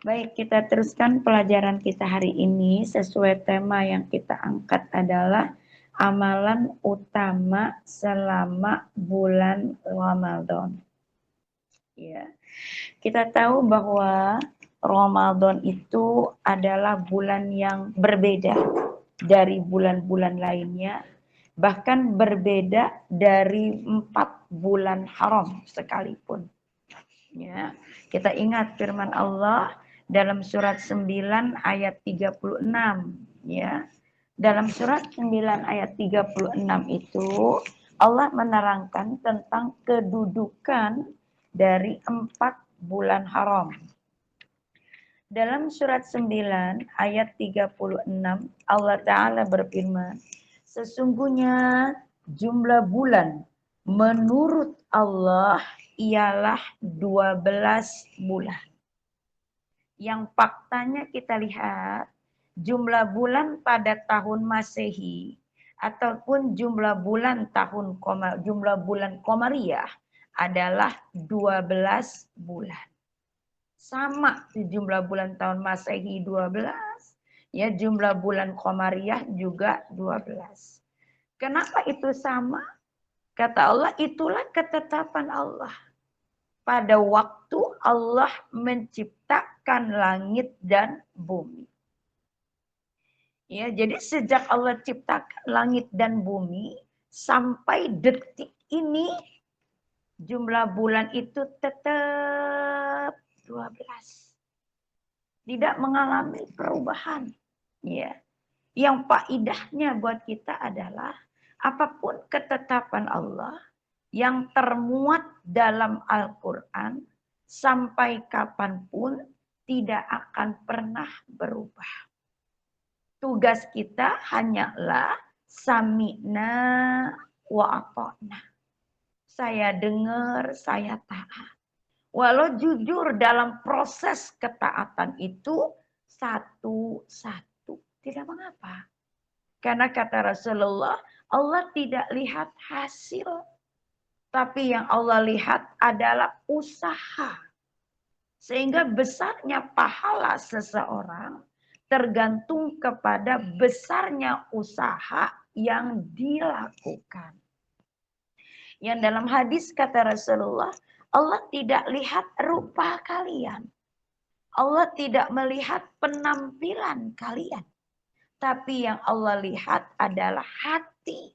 Baik, kita teruskan pelajaran kita hari ini sesuai tema yang kita angkat adalah amalan utama selama bulan Ramadan. Ya, kita tahu bahwa Ramadan itu adalah bulan yang berbeda dari bulan-bulan lainnya, bahkan berbeda dari 4 bulan haram sekalipun. Ya, kita ingat firman Allah dalam surat 9 ayat 36 ya. Dalam surat 9 ayat 36 itu Allah menerangkan tentang kedudukan dari 4 bulan haram. Dalam surat 9 ayat 36 Allah Ta'ala berfirman, sesungguhnya jumlah bulan menurut Allah ialah 12 bulan. Yang faktanya kita lihat jumlah bulan pada tahun Masehi ataupun jumlah bulan Komariah adalah 12 bulan. Sama jumlah bulan tahun Masehi 12, ya jumlah bulan Komariah juga 12. Kenapa itu sama? Kata Allah, itulah ketetapan Allah. Pada waktu Allah menciptakan langit dan bumi. Ya, jadi sejak Allah ciptakan langit dan bumi sampai detik ini jumlah bulan itu tetap 12. Tidak mengalami perubahan. Ya. Yang faedahnya buat kita adalah apapun ketetapan Allah yang termuat dalam Al-Quran sampai kapanpun tidak akan pernah berubah. Tugas kita hanyalah sami'na wa ata'na. Saya dengar, saya taat. Walau jujur dalam proses ketaatan itu satu-satu. Tidak mengapa. Karena kata Rasulullah, Allah tidak lihat hasil. Tapi yang Allah lihat adalah usaha. Sehingga besarnya pahala seseorang tergantung kepada besarnya usaha yang dilakukan. Yang dalam hadis kata Rasulullah, Allah tidak lihat rupa kalian. Allah tidak melihat penampilan kalian. Tapi yang Allah lihat adalah hati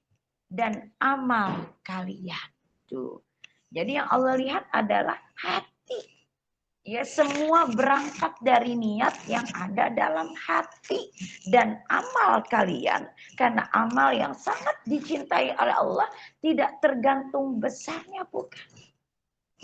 dan amal kalian. Tuh. Jadi yang Allah lihat adalah hati. Ya, semua berangkat dari niat yang ada dalam hati dan amal kalian. Karena amal yang sangat dicintai oleh Allah tidak tergantung besarnya, bukan.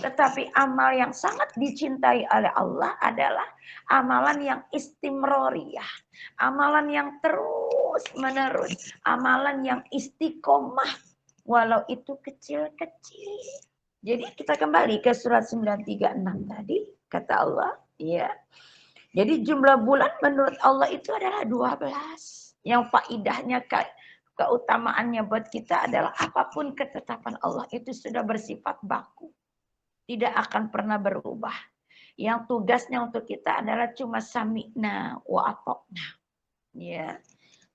Tetapi amal yang sangat dicintai oleh Allah adalah amalan yang istimroriyah. Amalan yang terus menerus. Amalan yang istiqomah. Walau itu kecil-kecil. Jadi kita kembali ke surat 936 tadi. Kata Allah. Ya. Jadi jumlah bulan menurut Allah itu adalah 12. Yang faidahnya keutamaannya buat kita adalah apapun ketetapan Allah itu sudah bersifat baku. Tidak akan pernah berubah. Yang tugasnya untuk kita adalah cuma sami'na wa ata'na. Ya.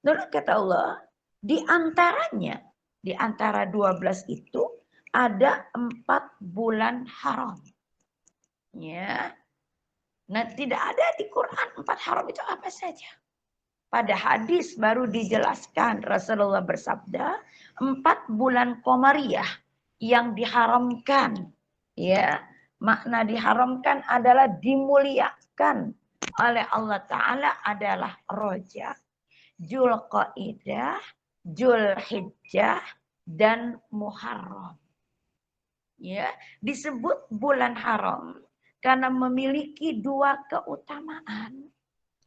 Lalu kata Allah, di antara 12 itu ada 4 bulan haram. Ya. Nah, tidak ada di Quran 4 haram itu apa saja. Pada hadis baru dijelaskan Rasulullah bersabda, 4 bulan Komariah yang diharamkan. Ya, makna diharamkan adalah dimuliakan oleh Allah Ta'ala adalah Rajab, Dzulqa'dah, Dzulhijjah, dan Muharram. Ya, disebut bulan haram karena memiliki 2 keutamaan.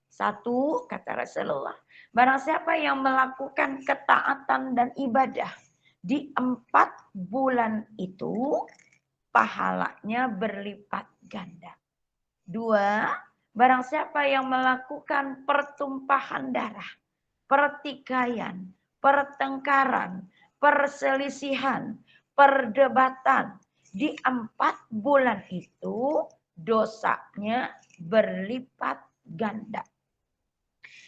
Satu, kata Rasulullah, barang siapa yang melakukan ketaatan dan ibadah di 4 bulan itu, pahalanya berlipat ganda. 2, barang siapa yang melakukan pertumpahan darah, pertikaian, pertengkaran, perselisihan, perdebatan di 4 bulan itu, dosanya berlipat ganda.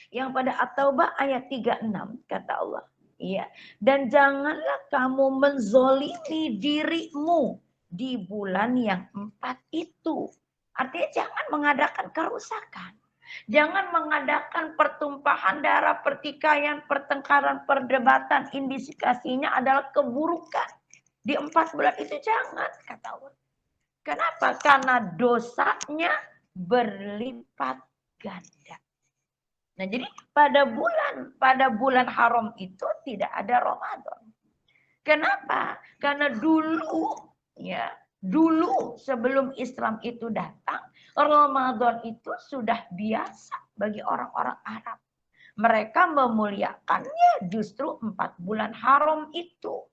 Yang pada At-Taubah ayat 36 kata Allah. Iya. Dan janganlah kamu menzolimi dirimu di bulan yang 4 itu. Artinya jangan mengadakan kerusakan. Jangan mengadakan pertumpahan darah, pertikaian, pertengkaran, perdebatan. Indikasinya adalah keburukan. Di 4 bulan itu jangan, kata Allah. Kenapa? Karena dosanya berlipat ganda. Nah, jadi pada bulan haram itu tidak ada Ramadan. Kenapa? Karena dulu sebelum Islam itu datang, Ramadan itu sudah biasa bagi orang-orang Arab. Mereka memuliakannya justru 4 bulan haram itu.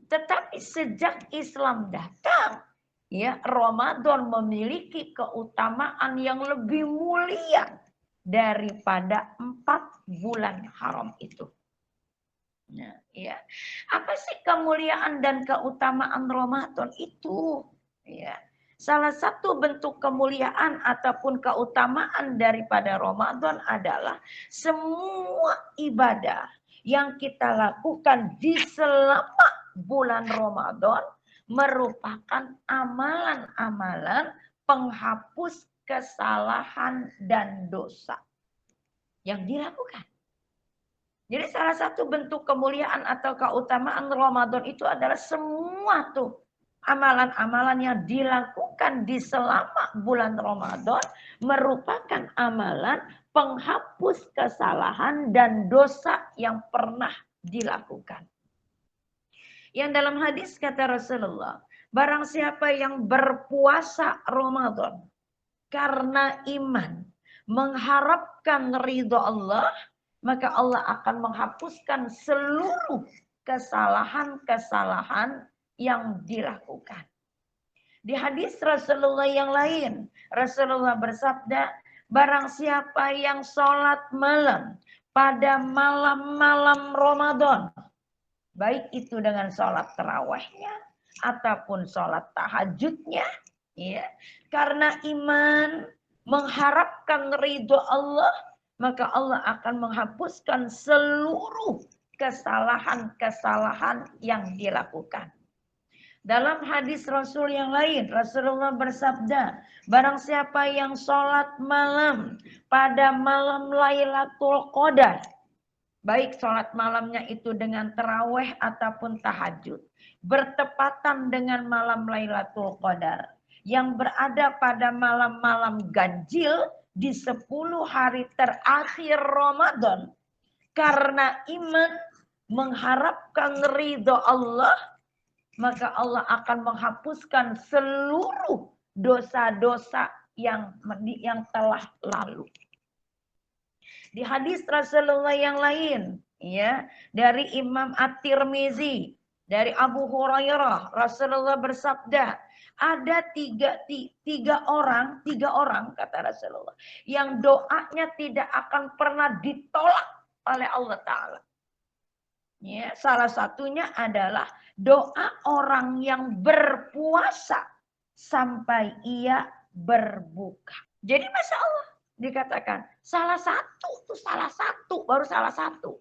Tetapi sejak Islam datang, ya, Ramadan memiliki keutamaan yang lebih mulia daripada 4 bulan haram itu. Nah, ya. Apa sih kemuliaan dan keutamaan Ramadan itu? Ya. Salah satu bentuk kemuliaan ataupun keutamaan daripada Ramadan adalah semua ibadah yang kita lakukan di selama bulan Ramadan merupakan amalan-amalan penghapus kesalahan dan dosa yang dilakukan. Jadi salah satu bentuk kemuliaan atau keutamaan Ramadan itu adalah semua tuh amalan-amalan yang dilakukan di selama bulan Ramadan merupakan amalan penghapus kesalahan dan dosa yang pernah dilakukan. Yang dalam hadis kata Rasulullah, barang siapa yang berpuasa Ramadan karena iman, mengharapkan ridho Allah, maka Allah akan menghapuskan seluruh kesalahan-kesalahan yang dilakukan. Di hadis Rasulullah yang lain, Rasulullah bersabda, barang siapa yang sholat malam pada malam-malam Ramadan, baik itu dengan sholat tarawihnya ataupun sholat tahajudnya, ya, karena iman, mengharapkan ridho Allah, maka Allah akan menghapuskan seluruh kesalahan-kesalahan yang dilakukan. Dalam hadis Rasul yang lain, Rasulullah bersabda, barang siapa yang sholat malam pada malam Lailatul Qadar, baik sholat malamnya itu dengan tarawih ataupun tahajud, bertepatan dengan malam Lailatul Qadar, yang berada pada malam-malam ganjil di 10 hari terakhir Ramadan, karena iman, mengharapkan ridho Allah, maka Allah akan menghapuskan seluruh dosa-dosa yang telah lalu. Di hadis Rasulullah yang lain, ya, dari Imam At-Tirmizi, dari Abu Hurairah, Rasulullah bersabda, ada tiga orang kata Rasulullah, yang doanya tidak akan pernah ditolak oleh Allah Ta'ala. Ya, salah satunya adalah doa orang yang berpuasa sampai ia berbuka. Jadi Masya Allah dikatakan salah satu, baru salah satu.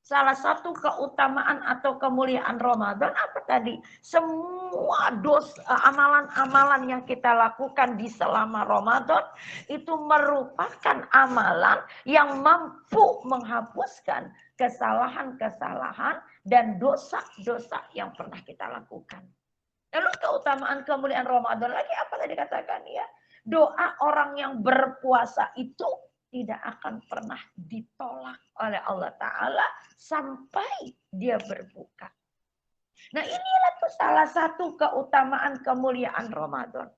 Salah satu keutamaan atau kemuliaan Ramadan apa tadi? Semua dosa, amalan-amalan yang kita lakukan di selama Ramadan itu merupakan amalan yang mampu menghapuskan kesalahan-kesalahan dan dosa-dosa yang pernah kita lakukan. Lalu keutamaan kemuliaan Ramadan lagi apa tadi katakan ya? Doa orang yang berpuasa itu tidak akan pernah ditolak oleh Allah Ta'ala sampai dia berbuka. Nah inilah tuh salah satu keutamaan kemuliaan Ramadan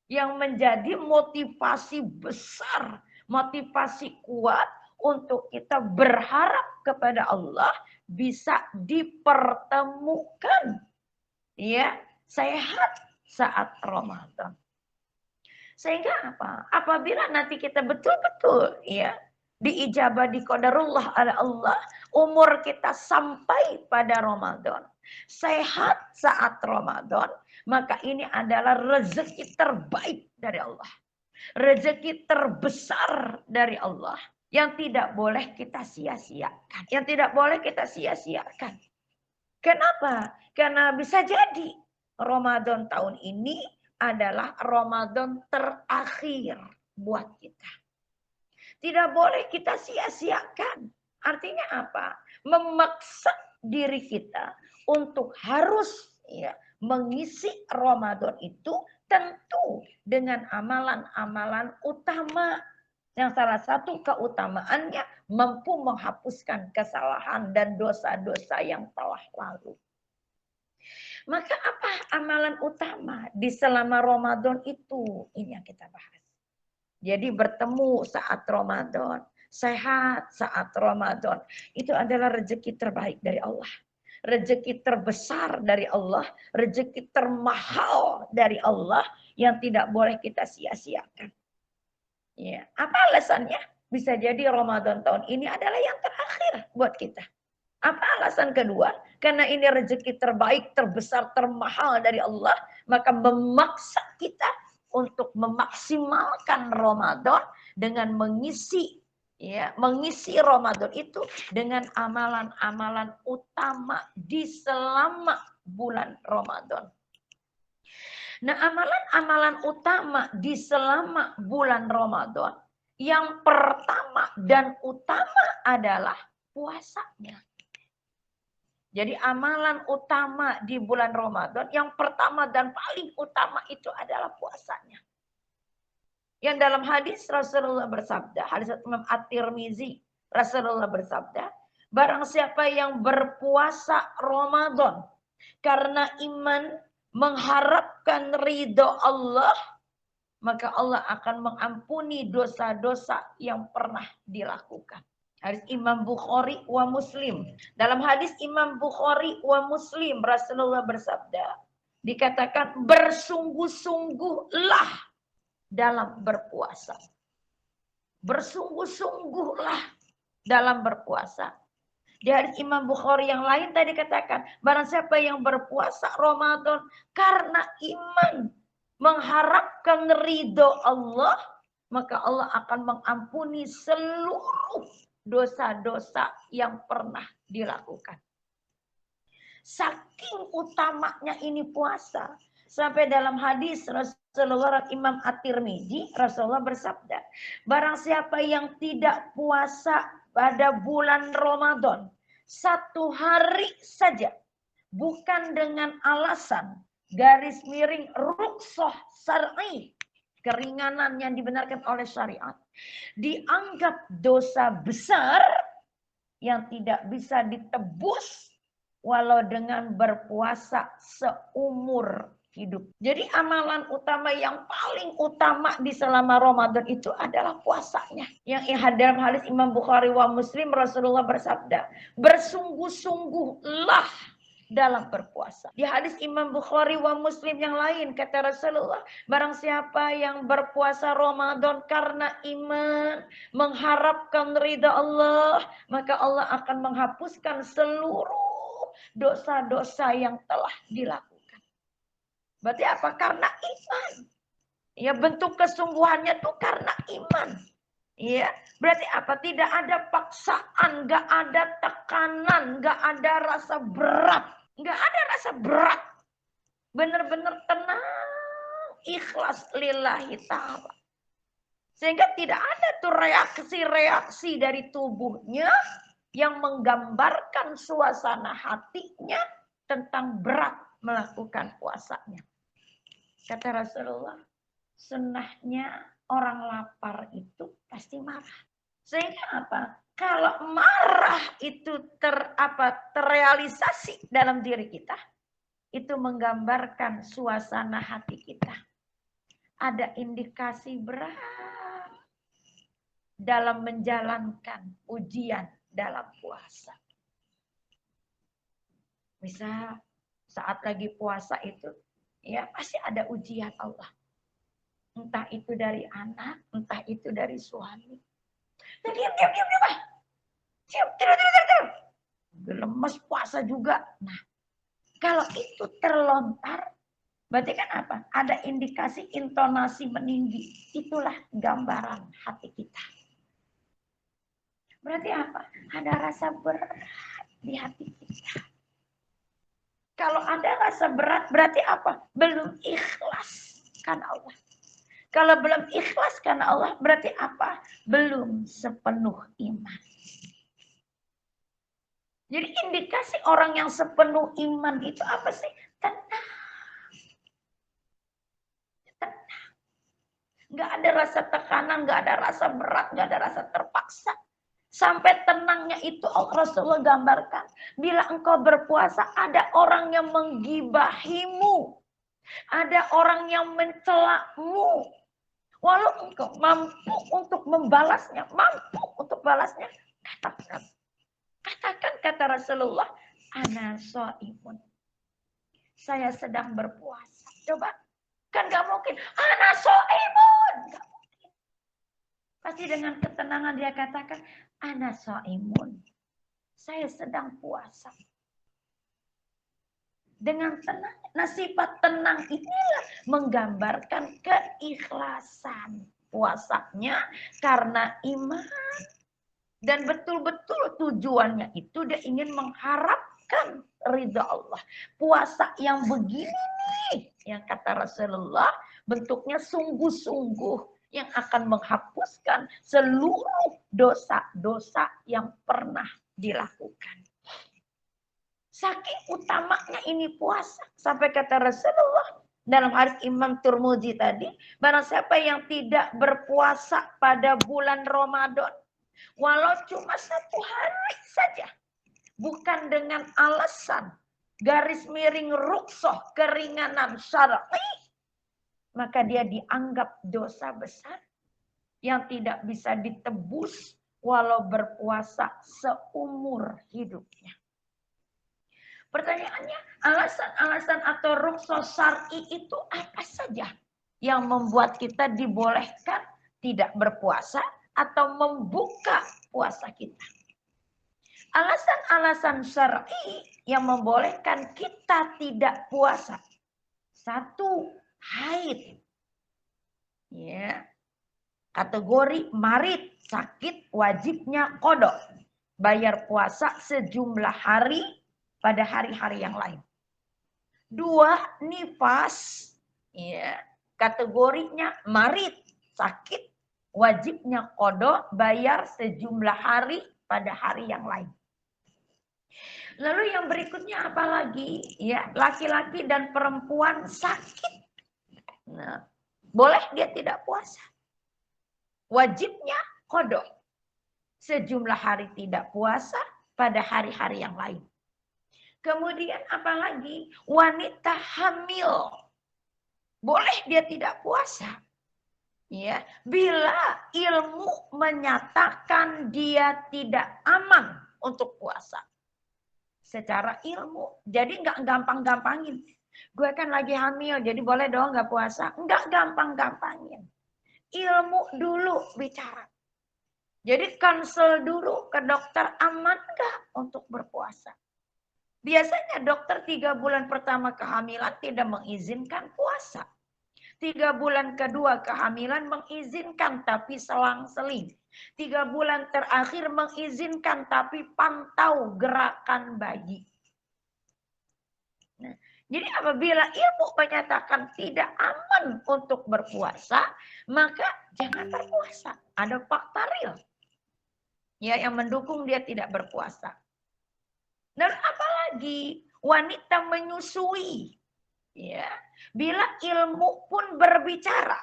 yang menjadi motivasi besar, motivasi kuat untuk kita berharap kepada Allah bisa dipertemukan, ya, sehat saat Ramadan. Sehingga apa? Apabila nanti kita betul-betul, ya, diijabah, diqadarullah oleh Allah, umur kita sampai pada Ramadan, sehat saat Ramadan, maka ini adalah rezeki terbaik dari Allah. Rezeki terbesar dari Allah yang tidak boleh kita sia-siakan. Yang tidak boleh kita sia-siakan. Kenapa? Karena bisa jadi Ramadan tahun ini adalah Ramadan terakhir buat kita. Tidak boleh kita sia-siakan. Artinya apa? Memaksa diri kita untuk harus mengisi Ramadan itu tentu dengan amalan-amalan utama. Yang salah satu keutamaannya mampu menghapuskan kesalahan dan dosa-dosa yang telah lalu. Maka apa amalan utama di selama Ramadan itu? Ini yang kita bahas. Jadi bertemu saat Ramadan, sehat saat Ramadan, itu adalah rezeki terbaik dari Allah. Rezeki terbesar dari Allah, rezeki termahal dari Allah yang tidak boleh kita sia-siakan. Ya, apa alasannya? Bisa jadi Ramadan tahun ini adalah yang terakhir buat kita. Apa alasan kedua? Karena ini rezeki terbaik, terbesar, termahal dari Allah, maka memaksa kita untuk memaksimalkan Ramadan dengan mengisi Ramadan itu dengan amalan-amalan utama di selama bulan Ramadan. Nah, amalan-amalan utama di selama bulan Ramadan yang pertama dan utama adalah puasanya. Jadi amalan utama di bulan Ramadan yang pertama dan paling utama itu adalah puasanya. Yang dalam hadis Rasulullah bersabda, hadis Imam At-Tirmizi, Rasulullah bersabda, barang siapa yang berpuasa Ramadan karena iman mengharapkan ridho Allah, maka Allah akan mengampuni dosa-dosa yang pernah dilakukan. Hadis Imam Bukhari wa Muslim. Dalam hadis Imam Bukhari wa Muslim, Rasulullah bersabda, dikatakan bersungguh-sungguhlah dalam berpuasa. Bersungguh-sungguhlah dalam berpuasa. Di hadis Imam Bukhari yang lain tadi katakan, barang siapa yang berpuasa Ramadan karena iman mengharapkan ridho Allah, maka Allah akan mengampuni seluruh dosa-dosa yang pernah dilakukan. Saking utamanya ini puasa, sampai dalam hadis Rasulullah Imam At-Tirmizi, Rasulullah bersabda, barang siapa yang tidak puasa pada bulan Ramadan 1 hari saja, bukan dengan alasan garis miring rukhsah syar'i, keringanan yang dibenarkan oleh syariat, dianggap dosa besar yang tidak bisa ditebus walau dengan berpuasa seumur hidup. Jadi amalan utama yang paling utama di selama Ramadan itu adalah puasanya. Yang dalam hadis Imam Bukhari wa Muslim, Rasulullah bersabda, bersungguh-sungguhlah dalam berpuasa. Di hadis Imam Bukhari wa Muslim yang lain kata Rasulullah, barang siapa yang berpuasa Ramadan karena iman, mengharapkan ridha Allah, maka Allah akan menghapuskan seluruh dosa-dosa yang telah dilakukan. Berarti apa? Karena iman. Ya, bentuk kesungguhannya tuh karena iman. Ya, berarti apa? Tidak ada paksaan, nggak ada tekanan, nggak ada rasa berat, nggak ada rasa berat. Benar-benar tenang, ikhlas lillahi ta'ala. Sehingga tidak ada tuh reaksi-reaksi dari tubuhnya yang menggambarkan suasana hatinya tentang berat melakukan puasanya. Kata Rasulullah, sunnahnya orang lapar itu pasti marah. Sehingga apa? Kalau marah itu terrealisasi dalam diri kita, itu menggambarkan suasana hati kita. Ada indikasi berat dalam menjalankan ujian dalam puasa. Misal saat lagi puasa itu, ya pasti ada ujian Allah. Entah itu dari anak, entah itu dari suami. Nah, diam. Tidur. Lemes puasa juga. Nah, kalau itu terlontar, Berarti kan apa? Ada indikasi intonasi meninggi. Itulah gambaran hati kita. Berarti apa? Ada rasa berat di hati kita. Kalau ada rasa berat, berarti apa? Belum ikhlas karena Allah. Kalau belum ikhlas karena Allah, berarti apa? Belum sepenuh iman. Jadi indikasi orang yang sepenuh iman itu apa sih? Tenang. Nggak ada rasa tekanan, nggak ada rasa berat, nggak ada rasa terpaksa. Sampai tenangnya itu Rasulullah gambarkan. Bila engkau berpuasa, ada orang yang menggibahimu. Ada orang yang mencelamu. Walau engkau mampu untuk membalasnya, mampu untuk balasnya, katakan. Katakan kata Rasulullah, ana shaimun. Saya sedang berpuasa. Coba, kan gak mungkin, ana shaimun. Gak mungkin. Pasti dengan ketenangan dia katakan, ana shaimun. Saya sedang puasa. Dengan tenang. Nah, sifat tenang inilah menggambarkan keikhlasan puasanya karena iman. Dan betul-betul tujuannya itu dia ingin mengharapkan ridha Allah. Puasa yang begini nih, yang kata Rasulullah, bentuknya sungguh-sungguh yang akan menghapuskan seluruh dosa-dosa yang pernah dilakukan. Saking utamanya ini puasa. Sampai kata Rasulullah dalam hadis Imam Tirmidzi tadi, barang siapa yang tidak berpuasa pada bulan Ramadan, walau cuma 1 hari saja, bukan dengan alasan garis miring ruksoh keringanan syar'i, maka dia dianggap dosa besar yang tidak bisa ditebus walau berpuasa seumur hidupnya. Pertanyaannya, alasan-alasan atau rukso syar'i itu apa saja yang membuat kita dibolehkan tidak berpuasa atau membuka puasa kita? Alasan-alasan syar'i yang membolehkan kita tidak puasa. 1, haid. Ya. Kategori marid, sakit, wajibnya qada. Bayar puasa sejumlah hari pada hari-hari yang lain. 2, nifas, ya, kategorinya marid, sakit, wajibnya qada, bayar sejumlah hari pada hari yang lain. Lalu yang berikutnya apa lagi? Ya, laki-laki dan perempuan sakit. Nah, boleh dia tidak puasa. Wajibnya qada. Sejumlah hari tidak puasa pada hari-hari yang lain. Kemudian apalagi wanita hamil. Boleh dia tidak puasa. Ya, bila ilmu menyatakan dia tidak aman untuk puasa. Secara ilmu. Jadi nggak gampang-gampangin. Gue kan lagi hamil, jadi boleh dong nggak puasa. Nggak gampang-gampangin. Ilmu dulu bicara. Jadi konsul dulu ke dokter, aman nggak untuk berpuasa. Biasanya dokter 3 bulan pertama kehamilan tidak mengizinkan puasa. 3 bulan kedua kehamilan mengizinkan tapi selang-seling. 3 bulan terakhir mengizinkan tapi pantau gerakan bayi. Nah, jadi apabila ilmu menyatakan tidak aman untuk berpuasa, maka jangan berpuasa. Ada fakta real ya yang mendukung dia tidak berpuasa. Dan apalagi wanita menyusui. Ya, bila ilmu pun berbicara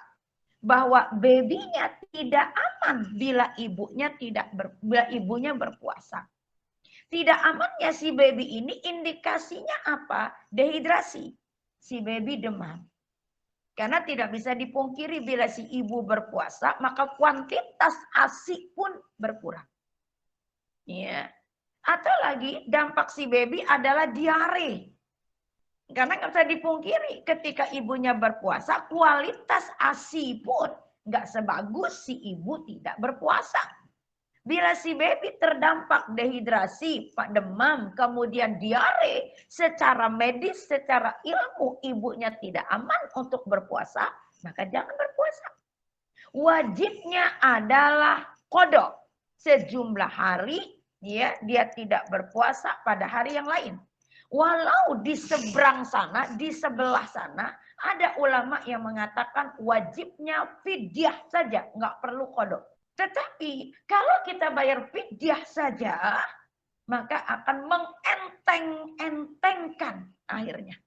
bahwa babynya tidak aman bila ibunya berpuasa. Tidak amannya si baby ini indikasinya apa? Dehidrasi. Si baby demam. Karena tidak bisa dipungkiri bila si ibu berpuasa, maka kuantitas ASI pun berkurang. Ya. Atau lagi dampak si baby adalah diare. Karena nggak bisa dipungkiri ketika ibunya berpuasa, kualitas ASI pun nggak sebagus si ibu tidak berpuasa. Bila si baby terdampak dehidrasi, demam, kemudian diare, secara medis, secara ilmu ibunya tidak aman untuk berpuasa, maka jangan berpuasa. Wajibnya adalah qada. Sejumlah hari ya, dia tidak berpuasa pada hari yang lain. Walau di seberang sana, di sebelah sana, ada ulama yang mengatakan wajibnya fidyah saja, nggak perlu qada. Tetapi kalau kita bayar fidyah saja, maka akan mengenteng-entengkan akhirnya.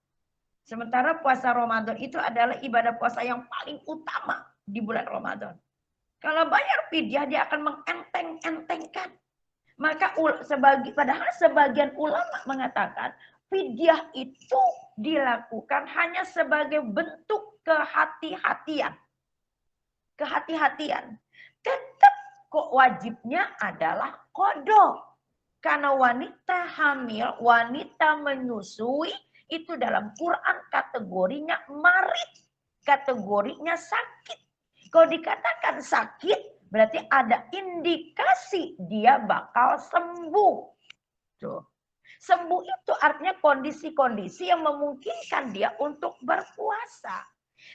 Sementara puasa Ramadan itu adalah ibadah puasa yang paling utama di bulan Ramadan. Kalau bayar fidyah dia akan mengenteng-entengkan. Maka padahal sebagian ulama mengatakan fidyah itu dilakukan hanya sebagai bentuk kehati-hatian. Kehati-hatian. Tetap kok wajibnya adalah qada. Karena wanita hamil, wanita menyusui itu dalam Quran kategorinya marid. Kategorinya sakit. Kalau dikatakan sakit, berarti ada indikasi dia bakal sembuh. Tuh. Sembuh itu artinya kondisi-kondisi yang memungkinkan dia untuk berpuasa.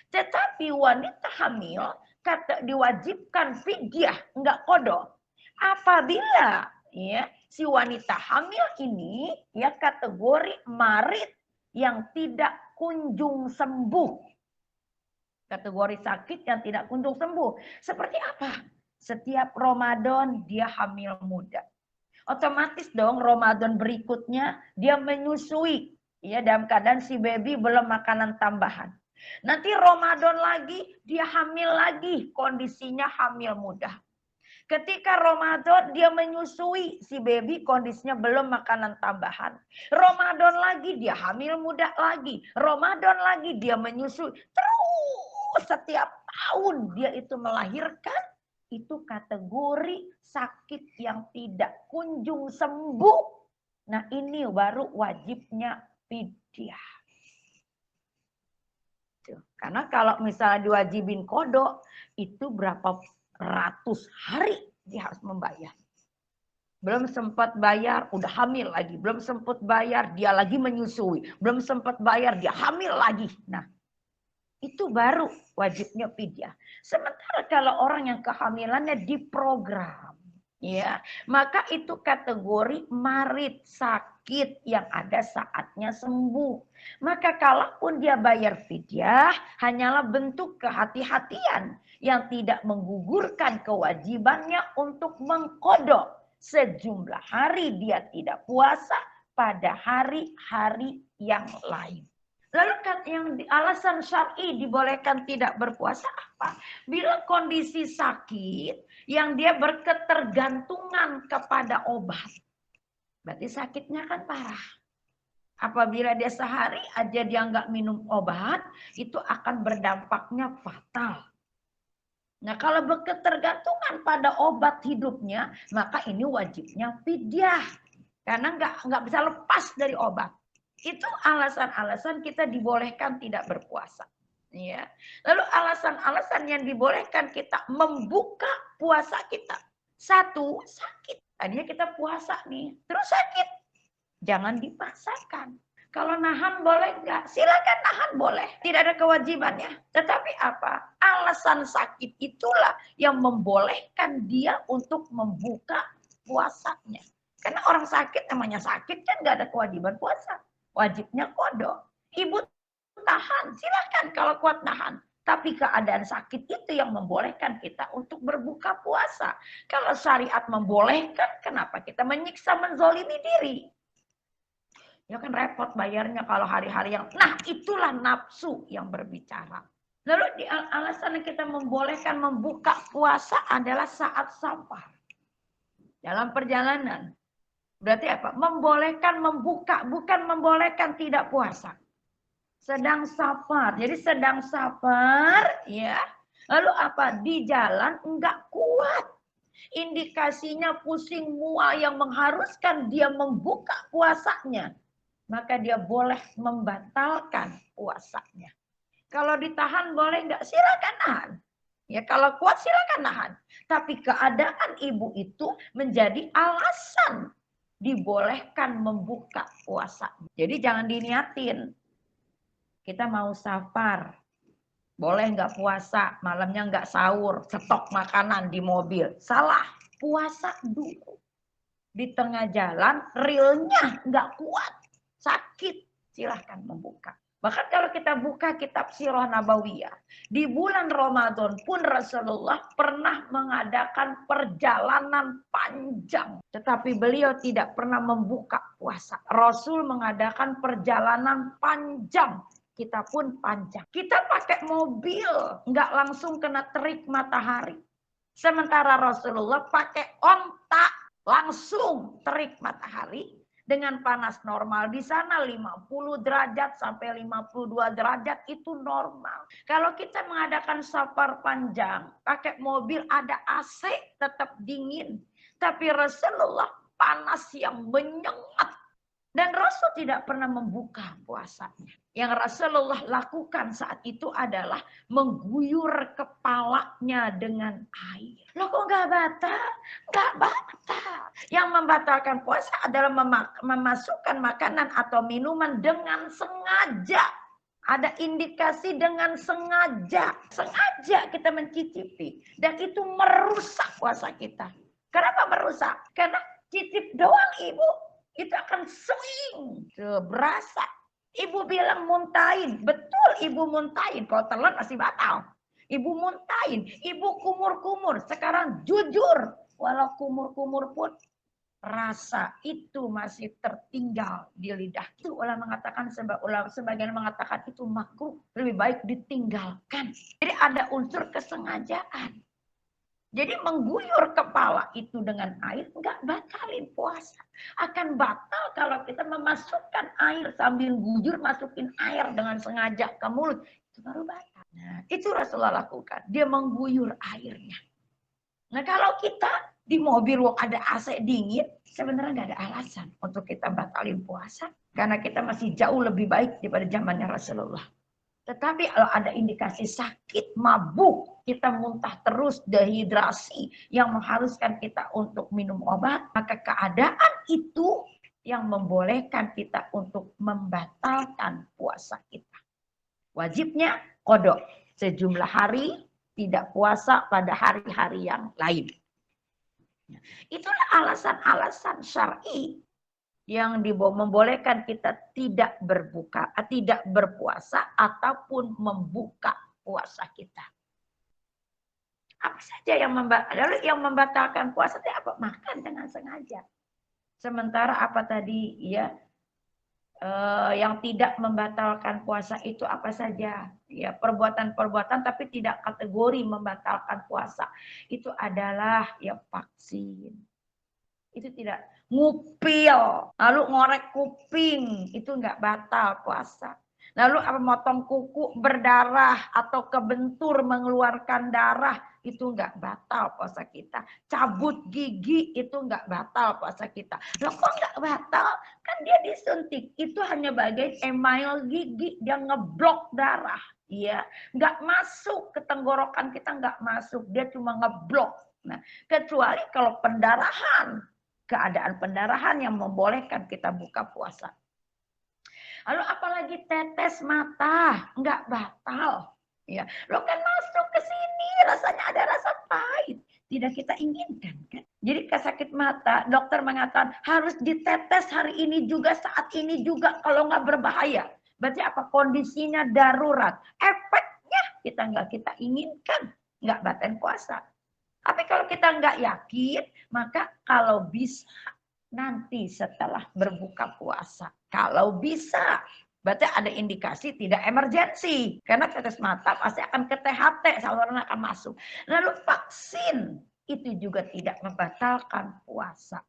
Tetapi wanita hamil diwajibkan fidyah, enggak qada. Apabila ya si wanita hamil ini ya kategori marid yang tidak kunjung sembuh. Kategori sakit yang tidak kunjung sembuh. Seperti apa? Setiap Ramadan dia hamil muda. Otomatis dong Ramadan berikutnya dia menyusui. Ya, dalam keadaan si baby belum makanan tambahan. Nanti Ramadan lagi dia hamil lagi. Kondisinya hamil muda. Ketika Ramadan dia menyusui si baby kondisinya belum makanan tambahan. Ramadan lagi dia hamil muda lagi. Ramadan lagi dia menyusui. Terus setiap tahun dia itu melahirkan. Itu kategori sakit yang tidak kunjung sembuh. Nah ini baru wajibnya fidyah. Karena kalau misalnya diwajibin qada itu berapa ratus hari dia harus membayar. Belum sempat bayar, udah hamil lagi. Belum sempat bayar, dia lagi menyusui. Belum sempat bayar, dia hamil lagi. Nah, itu baru wajibnya fidyah. Sementara kalau orang yang kehamilannya diprogram, ya, maka itu kategori marid, sakit yang ada saatnya sembuh. Maka kalaupun dia bayar fidyah, hanyalah bentuk kehati-hatian yang tidak menggugurkan kewajibannya untuk mengqada sejumlah hari dia tidak puasa pada hari-hari yang lain. Lalu yang alasan syar'i dibolehkan tidak berpuasa apa? Bila kondisi sakit yang dia berketergantungan kepada obat. Berarti sakitnya kan parah. Apabila dia sehari aja dia nggak minum obat, itu akan berdampaknya fatal. Nah kalau berketergantungan pada obat hidupnya, maka ini wajibnya fidyah. Karena nggak bisa lepas dari obat. Itu alasan-alasan kita dibolehkan tidak berpuasa. Ya. Lalu alasan-alasan yang dibolehkan kita membuka puasa kita. Satu, sakit. Tadinya kita puasa nih, terus sakit. Jangan dipaksakan. Kalau nahan boleh enggak? Silakan nahan boleh. Tidak ada kewajibannya. Tetapi apa? Alasan sakit itulah yang membolehkan dia untuk membuka puasanya. Karena orang sakit namanya sakit kan enggak ada kewajiban puasa. Wajibnya qada. Ibu tahan, silakan kalau kuat nahan. Tapi keadaan sakit itu yang membolehkan kita untuk berbuka puasa. Kalau syariat membolehkan, kenapa kita menyiksa, menzolimi diri? Ya kan repot bayarnya kalau hari-hari yang... Nah itulah nafsu yang berbicara. Lalu alasan kita membolehkan membuka puasa adalah saat safar. Dalam perjalanan. Berarti apa? Membolehkan membuka, bukan membolehkan tidak puasa. Sedang safar. Jadi sedang safar, ya. Lalu apa? Di jalan enggak kuat. Indikasinya pusing, mual yang mengharuskan dia membuka puasanya. Maka dia boleh membatalkan puasanya. Kalau ditahan boleh enggak? Silakan nahan. Ya kalau kuat silakan nahan. Tapi keadaan ibu itu menjadi alasan dibolehkan membuka puasa. Jadi jangan diniatin. Kita mau safar. Boleh nggak puasa, malamnya nggak sahur, stok makanan di mobil. Salah, puasa dulu. Di tengah jalan, realnya nggak kuat, sakit, silahkan membuka. Bahkan kalau kita buka kitab Sirah Nabawiyah, di bulan Ramadan pun Rasulullah pernah mengadakan perjalanan panjang. Tetapi beliau tidak pernah membuka puasa. Rasul mengadakan perjalanan panjang. Kita pun panjang. Kita pakai mobil, nggak langsung kena terik matahari. Sementara Rasulullah pakai onta, langsung terik matahari dengan panas normal. Di sana 50 derajat sampai 52 derajat itu normal. Kalau kita mengadakan safar panjang, pakai mobil ada AC tetap dingin. Tapi Rasulullah panas yang menyengat. Dan Rasul tidak pernah membuka puasanya. Yang Rasulullah lakukan saat itu adalah mengguyur kepalanya dengan air. Loh kok nggak batal? Nggak batal. Yang membatalkan puasa adalah memasukkan makanan atau minuman dengan sengaja. Ada indikasi dengan sengaja. Sengaja kita mencicipi. Dan itu merusak puasa kita. Kenapa merusak? Karena cicip doang ibu. Itu akan swing. Berasa. Ibu bilang muntahin. Betul ibu muntahin. Kalau telan masih batal. Ibu muntahin. Ibu kumur-kumur. Sekarang jujur. Walau kumur-kumur pun rasa itu masih tertinggal di lidah. Itu ulama mengatakan, sebagian mengatakan itu makruh. Lebih baik ditinggalkan. Jadi ada unsur kesengajaan. Jadi mengguyur kepala itu dengan air nggak batalin puasa. Akan batal kalau kita memasukkan air sambil guyur, masukin air dengan sengaja ke mulut. Itu baru batal. Nah, itu Rasulullah lakukan. Dia mengguyur airnya. Nah kalau kita di mobil ada AC dingin, sebenarnya nggak ada alasan untuk kita batalin puasa. Karena kita masih jauh lebih baik daripada zamannya Rasulullah. Tetapi kalau ada indikasi sakit, mabuk, kita muntah terus, dehidrasi yang mengharuskan kita untuk minum obat, maka keadaan itu yang membolehkan kita untuk membatalkan puasa kita. Wajibnya qada, sejumlah hari tidak puasa pada hari-hari yang lain. Itulah alasan-alasan syar'i yang membolehkan kita tidak berbuka, tidak berpuasa ataupun membuka puasa kita. Apa saja yang membatalkan puasa itu apa? Makan dengan sengaja. Sementara apa tadi ya? Yang tidak membatalkan puasa itu apa saja? Ya, perbuatan-perbuatan tapi tidak kategori membatalkan puasa. Itu adalah ya vaksin. Itu tidak ngupil, lalu ngorek kuping, itu nggak batal puasa. Lalu apa motong kuku berdarah atau kebentur mengeluarkan darah, itu nggak batal puasa kita. Cabut gigi itu nggak batal puasa kita. Loh kok nggak batal? Kan dia disuntik, itu hanya bagian email gigi, dia ngeblok darah. Iya, nggak masuk ke tenggorokan kita, nggak masuk, dia cuma ngeblok. Nah, kecuali kalau pendarahan, keadaan pendarahan yang membolehkan kita buka puasa. Lalu apalagi tetes mata, nggak batal. Ya, lo kan masuk ke sini, rasanya ada rasa pahit. Tidak kita inginkan kan. Jadi sakit mata, dokter mengatakan harus ditetes hari ini juga, saat ini juga, kalau nggak berbahaya. Berarti apa? Kondisinya darurat. Efeknya nggak kita inginkan, nggak batal puasa. Tapi kalau kita nggak yakin, maka kalau bisa nanti setelah berbuka puasa. Kalau bisa, berarti ada indikasi tidak emergensi. Karena tetes mata pasti akan ke THT, saluran akan masuk. Lalu vaksin itu juga tidak membatalkan puasa.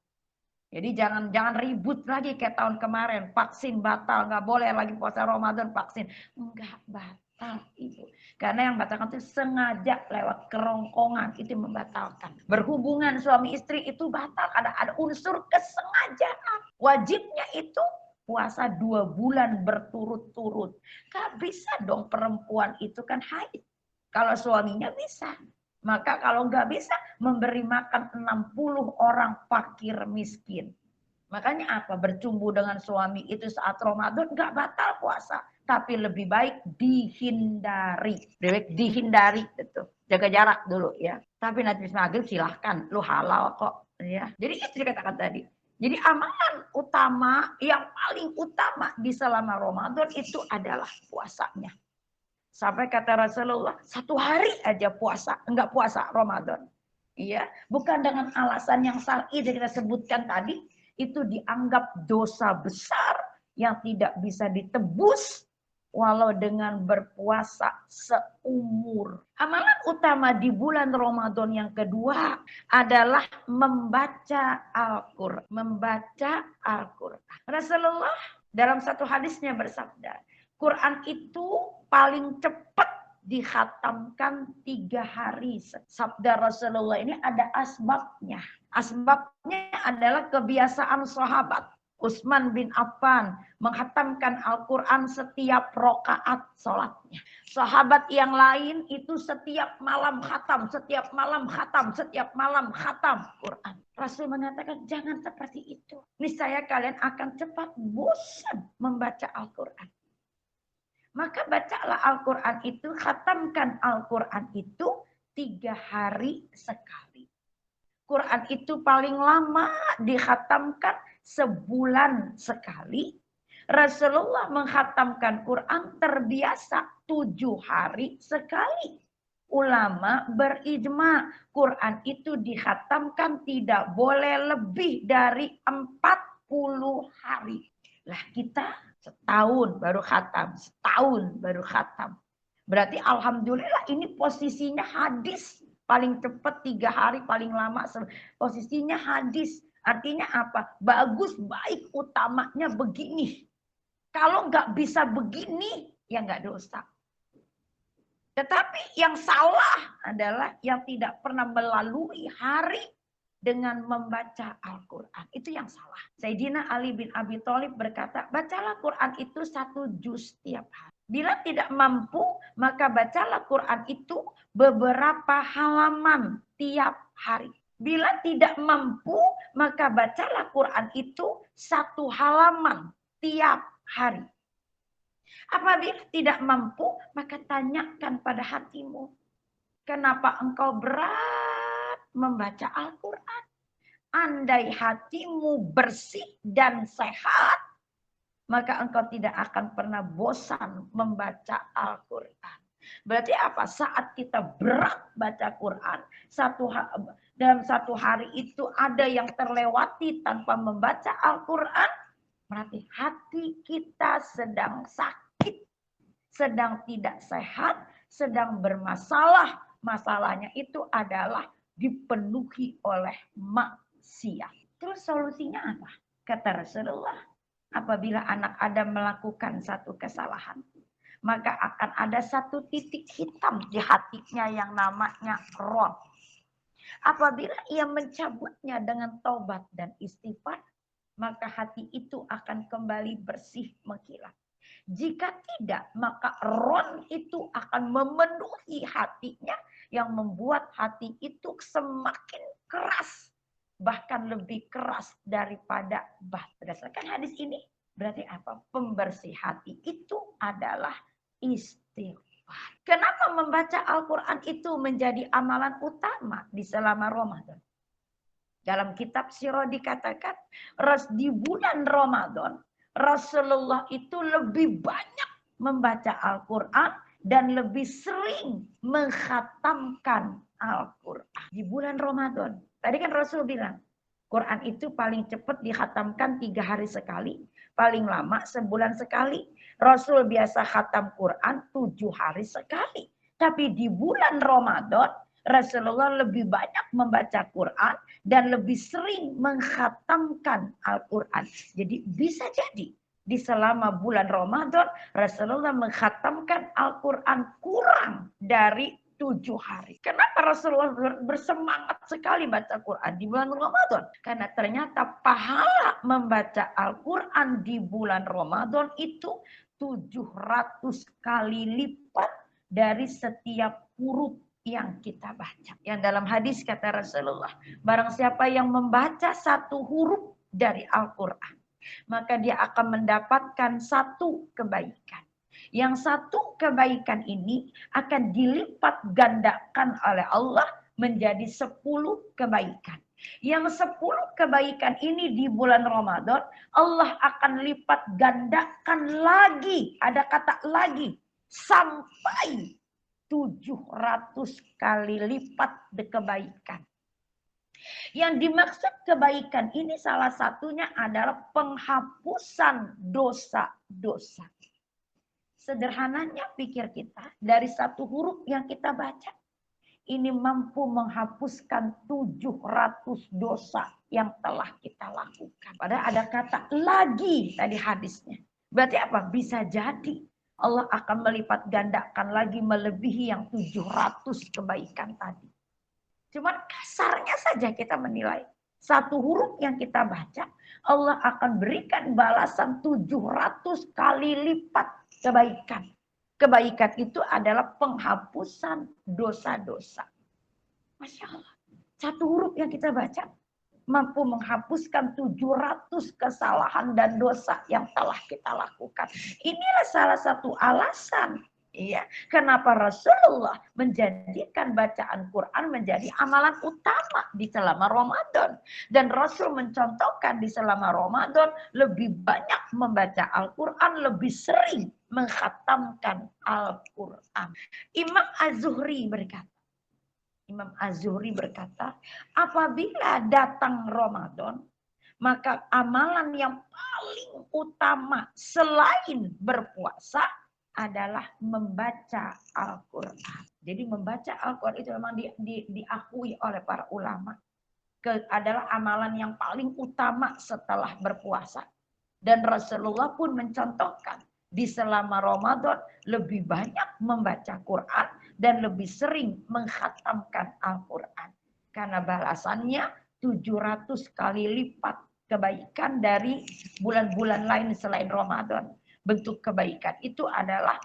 Jadi jangan ribut lagi kayak tahun kemarin. Vaksin batal, nggak boleh lagi puasa Ramadan vaksin. Nggak batal itu. Karena yang batalkan itu sengaja lewat kerongkongan, itu membatalkan. Berhubungan suami istri itu batal, ada unsur kesengajaan. Wajibnya itu puasa 2 bulan berturut-turut. Gak bisa dong perempuan itu kan haid. Kalau suaminya bisa. Maka kalau nggak bisa, memberi makan 60 orang fakir miskin. Makanya apa? Bercumbu dengan suami itu saat Ramadan nggak batal puasa. Tapi lebih baik dihindari. Lebih baik dihindari. Itu. Jaga jarak dulu ya. Tapi nanti maghrib silahkan. Lu halal kok. Ya. Jadi itu dikatakan tadi. Jadi amalan utama, yang paling utama di selama Ramadan itu adalah puasanya. Sampai kata Rasulullah, 1 hari aja puasa, enggak puasa Ramadan. Iya, bukan dengan alasan yang syar'i yang kita sebutkan tadi, itu dianggap dosa besar yang tidak bisa ditebus walau dengan berpuasa seumur. Amalan utama di bulan Ramadan yang kedua adalah membaca Al-Qur'an. Membaca Al-Qur'an. Rasulullah dalam satu hadisnya bersabda, Quran itu paling cepat dikhatamkan 3 hari. Sabda Rasulullah ini ada asbabnya. Asbabnya adalah kebiasaan sahabat. Utsman bin Affan menghatamkan Al-Quran setiap rokaat sholatnya. Sahabat yang lain itu setiap malam khatam, setiap malam khatam, setiap malam khatam Quran. Rasul mengatakan jangan seperti itu. Niscaya kalian akan cepat bosan membaca Al-Quran. Maka bacalah Al-Quran itu, khatamkan Al-Quran itu 3 hari sekali. Quran itu paling lama dikhatamkan sebulan sekali. Rasulullah menghatamkan Quran terbiasa 7 hari sekali. Ulama berijma Quran itu dikhatamkan tidak boleh lebih dari 40 hari. Lah kita setahun baru khatam, setahun baru khatam. Berarti alhamdulillah ini posisinya hadis. Paling cepat 3 hari, paling lama posisinya hadis. Artinya apa? Bagus, baik, utamanya begini. Kalau nggak bisa begini, ya nggak dosa. Tetapi yang salah adalah yang tidak pernah melalui hari dengan membaca Al-Quran. Itu yang salah. Sayyidina Ali bin Abi Thalib berkata, bacalah Quran itu 1 juz tiap hari. Bila tidak mampu, maka bacalah Quran itu beberapa halaman tiap hari. Bila tidak mampu, maka bacalah Quran itu 1 halaman tiap hari. Apabila tidak mampu, maka tanyakan pada hatimu. Kenapa engkau berat membaca Al-Quran? Andai hatimu bersih dan sehat, maka engkau tidak akan pernah bosan membaca Al-Quran. Berarti apa? Saat kita berat baca Quran, dalam 1 hari itu ada yang terlewati tanpa membaca Al-Quran, berarti hati kita sedang sakit, sedang tidak sehat, sedang bermasalah. Masalahnya itu adalah dipenuhi oleh maksiat. Terus solusinya apa? Kata Rasulullah, apabila anak Adam melakukan satu kesalahan, maka akan ada 1 titik hitam di hatinya yang namanya ron. Apabila ia mencabutnya dengan taubat dan istighfar, maka hati itu akan kembali bersih mengkilat. Jika tidak, maka ron itu akan memenuhi hatinya yang membuat hati itu semakin keras. Bahkan lebih keras daripada batu. Berdasarkan hadis ini, berarti apa? Pembersih hati itu adalah istighfar. Kenapa membaca Al-Quran itu menjadi amalan utama di selama Ramadan? Dalam kitab Sirah dikatakan, di bulan Ramadan, Rasulullah itu lebih banyak membaca Al-Quran dan lebih sering menghatamkan Al-Quran. Di bulan Ramadan. Tadi kan Rasul bilang, Quran itu paling cepat dikhatamkan 3 hari sekali. Paling lama sebulan sekali. Rasul biasa khatam Quran 7 hari sekali. Tapi di bulan Ramadan, Rasulullah lebih banyak membaca Quran dan lebih sering menghatamkan Al-Quran. Jadi bisa jadi di selama bulan Ramadan Rasulullah menghatamkan Al-Quran kurang dari 7 hari. Kenapa Rasulullah bersemangat sekali baca Quran di bulan Ramadan? Karena ternyata pahala membaca Al-Quran di bulan Ramadan itu 700 kali lipat dari setiap huruf yang kita baca. Yang dalam hadis kata Rasulullah, barang siapa yang membaca satu huruf dari Al-Quran, maka dia akan mendapatkan satu kebaikan. Yang satu kebaikan ini akan dilipat gandakan oleh Allah menjadi 10 kebaikan. Yang 10 kebaikan ini di bulan Ramadan, Allah akan lipat gandakan lagi. Ada kata lagi. Sampai 700 kali lipat kebaikan. Yang dimaksud kebaikan ini salah satunya adalah penghapusan dosa-dosa. Sederhananya pikir kita, dari satu huruf yang kita baca, ini mampu menghapuskan 700 dosa yang telah kita lakukan. Padahal ada kata lagi tadi hadisnya. Berarti apa? Bisa jadi Allah akan melipat gandakan lagi melebihi yang 700 kebaikan tadi. Cuman kasarnya saja kita menilai. Satu huruf yang kita baca, Allah akan berikan balasan 700 kali lipat kebaikan. Kebaikan itu adalah penghapusan dosa-dosa. Masya Allah. Satu huruf yang kita baca mampu menghapuskan 700 kesalahan dan dosa yang telah kita lakukan. Inilah salah satu alasan ya, kenapa Rasulullah menjadikan bacaan Quran menjadi amalan utama di selama Ramadan. Dan Rasul mencontohkan di selama Ramadan lebih banyak membaca Al-Quran, lebih sering mengkhatamkan Al-Quran. Imam Az-Zuhri berkata, apabila datang Ramadan, maka amalan yang paling utama selain berpuasa adalah membaca Al-Quran. Jadi membaca Al-Quran itu memang diakui oleh para ulama adalah amalan yang paling utama setelah berpuasa. Dan Rasulullah pun mencontohkan di selama Ramadan lebih banyak membaca Quran dan lebih sering mengkhatamkan Al-Quran. Karena balasannya 700 kali lipat kebaikan dari bulan-bulan lain selain Ramadan. Bentuk kebaikan itu adalah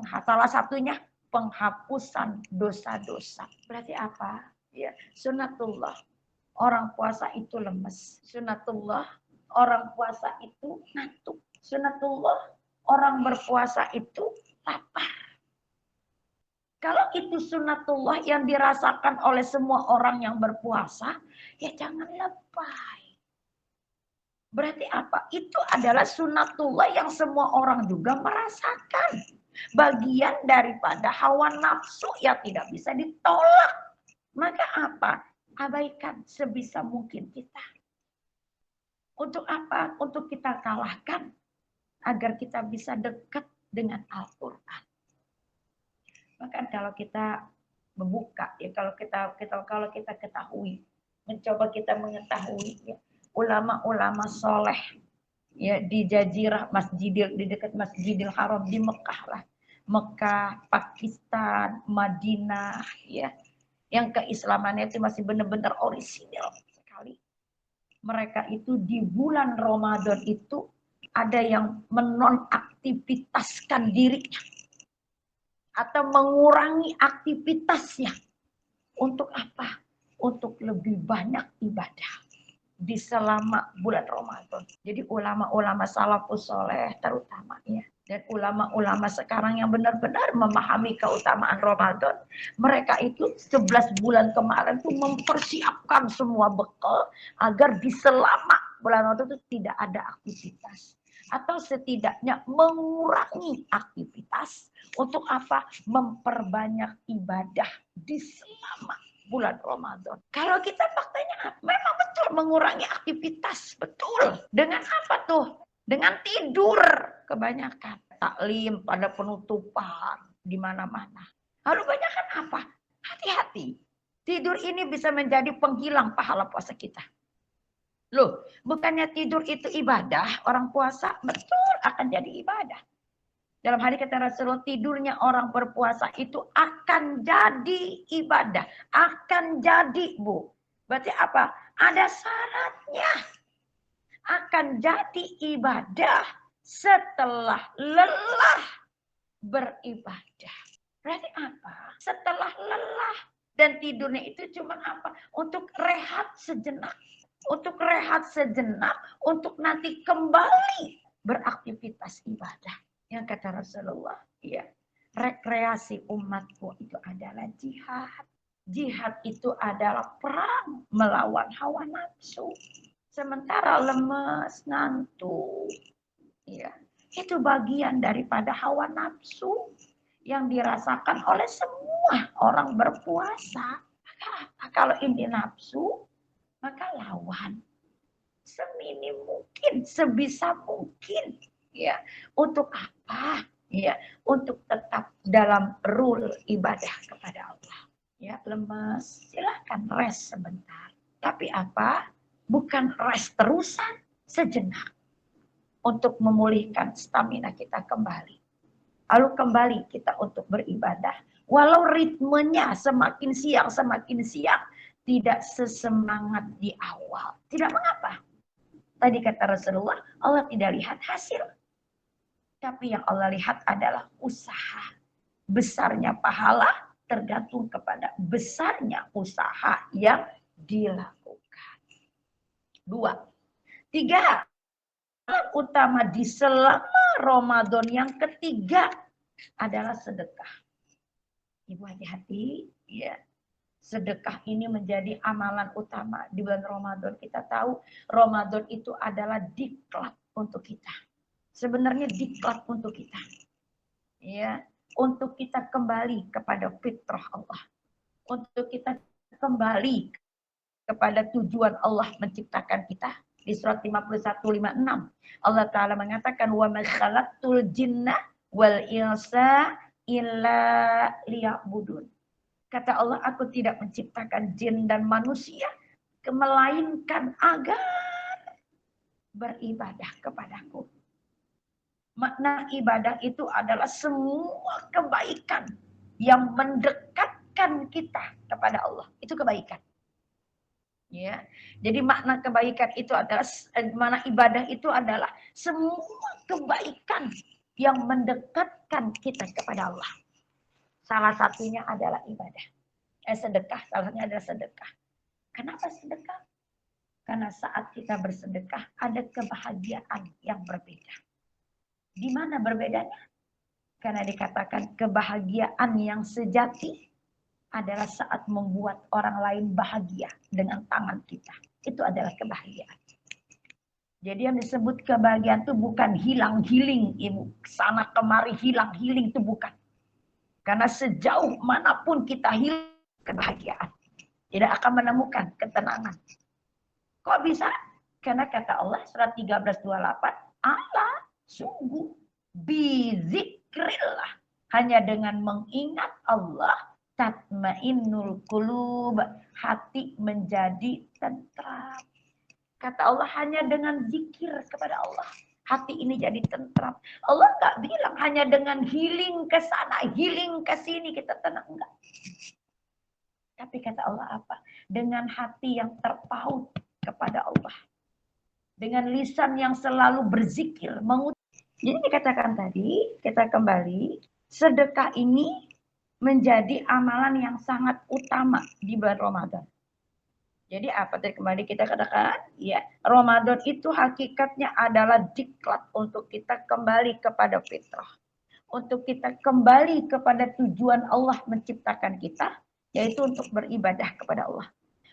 salah satunya penghapusan dosa-dosa. Berarti apa? Ya, sunatullah. Orang puasa itu lemes. Sunatullah, orang puasa itu ngantuk. Sunatullah, orang berpuasa itu lapar. Kalau itu sunatullah yang dirasakan oleh semua orang yang berpuasa, ya jangan lebay. Berarti apa? Itu adalah sunatullah yang semua orang juga merasakan. Bagian daripada hawa nafsu yang tidak bisa ditolak. Maka apa? Abaikan sebisa mungkin kita. Untuk apa? Untuk kita kalahkan. Agar kita bisa dekat dengan Al-Quran. Maka kalau kita membuka, ya kalau kita ketahui, mencoba kita mengetahui, ya, ulama-ulama soleh, ya di Jazirah Masjidil, di dekat Masjidil Haram di Mekah lah, Mekah, Pakistan, Madinah, ya, yang keislamannya itu masih benar-benar orisinil sekali. Mereka itu di bulan Ramadan itu ada yang menonaktivitaskan dirinya atau mengurangi aktivitasnya. Untuk apa? Untuk lebih banyak ibadah di selama bulan Ramadan. Jadi ulama-ulama salafus soleh terutamanya dan ulama-ulama sekarang yang benar-benar memahami keutamaan Ramadan, mereka itu 11 bulan kemarin tuh mempersiapkan semua bekal agar di selama bulan Ramadan itu tidak ada aktivitas. Atau setidaknya mengurangi aktivitas. Untuk apa? Memperbanyak ibadah di selama bulan Ramadan. Kalau kita faktanya memang betul mengurangi aktivitas. Betul. Dengan apa tuh? Dengan tidur kebanyakan. Taklim pada penutupan di mana-mana. Lalu kebanyakan apa? Hati-hati. Tidur ini bisa menjadi penghilang pahala puasa kita. Loh, bukannya tidur itu ibadah, orang puasa betul akan jadi ibadah. Dalam hadis kata Rasulullah, tidurnya orang berpuasa itu akan jadi ibadah. Akan jadi, Bu. Berarti apa? Ada syaratnya. Akan jadi ibadah setelah lelah beribadah. Berarti apa? Setelah lelah dan tidurnya itu cuma apa? Untuk rehat sejenak. Untuk rehat sejenak, untuk nanti kembali beraktivitas ibadah. Yang kata Rasulullah, ya, rekreasi umatku itu adalah jihad. Jihad itu adalah perang melawan hawa nafsu. Sementara lemes, ngantuk, ya, itu bagian daripada hawa nafsu yang dirasakan oleh semua orang berpuasa. Maka kalau ini nafsu, maka lawan seminim mungkin, sebisa mungkin, ya. Untuk apa? Ya, untuk tetap dalam rule ibadah kepada Allah. Ya, lemas, silahkan rest sebentar. Tapi apa? Bukan rest terusan, sejenak. Untuk memulihkan stamina kita kembali. Lalu kembali kita untuk beribadah. Walau ritmenya semakin siang, tidak sesemangat di awal. Tidak mengapa. Tadi kata Rasulullah, Allah tidak lihat hasil. Tapi yang Allah lihat adalah usaha. Besarnya pahala tergantung kepada besarnya usaha yang dilakukan. 2. 3. Utama di selama Ramadan yang ketiga adalah sedekah. Ibu hati-hati, ya. Sedekah ini menjadi amalan utama di bulan Ramadan. Kita tahu Ramadan itu adalah diklat untuk kita. Sebenarnya diklat untuk kita. Ya, untuk kita kembali kepada fitrah Allah. Untuk kita kembali kepada tujuan Allah menciptakan kita. Di surat 51:56 Allah Ta'ala mengatakan wa ma khalaqtul jinna wal insa illa liya'budun. Kata Allah, aku tidak menciptakan jin dan manusia melainkan agar beribadah kepadaku. Makna ibadah itu adalah semua kebaikan yang mendekatkan kita kepada Allah. Itu kebaikan. Ya, jadi makna kebaikan itu adalah, makna ibadah itu adalah semua kebaikan yang mendekatkan kita kepada Allah. Salah satunya adalah ibadah. Sedekah, salah satunya adalah sedekah. Kenapa sedekah? Karena saat kita bersedekah ada kebahagiaan yang berbeda. Di mana berbedanya? Karena dikatakan kebahagiaan yang sejati adalah saat membuat orang lain bahagia dengan tangan kita. Itu adalah kebahagiaan. Jadi yang disebut kebahagiaan itu bukan hilang-hiling, ibu. Sana kemari hilang-hiling itu bukan. Karena sejauh manapun kita hilang kebahagiaan, tidak akan menemukan ketenangan. Kok bisa? Karena kata Allah surat 13:28, Allah sungguh bizikrillah. Hanya dengan mengingat Allah tatmainnul qulub, hati menjadi tentram. Kata Allah hanya dengan zikir kepada Allah hati ini jadi tentram. Allah nggak bilang hanya dengan healing ke sana, healing ke sini kita tenang, enggak. Tapi kata Allah apa? Dengan hati yang terpaut kepada Allah. Dengan lisan yang selalu berzikir, Jadi dikatakan tadi, kita kembali, sedekah ini menjadi amalan yang sangat utama di bulan Ramadan. Jadi apa tadi kembali kita katakan? Ya, Ramadan itu hakikatnya adalah diklat untuk kita kembali kepada fitrah. Untuk kita kembali kepada tujuan Allah menciptakan kita, yaitu untuk beribadah kepada Allah.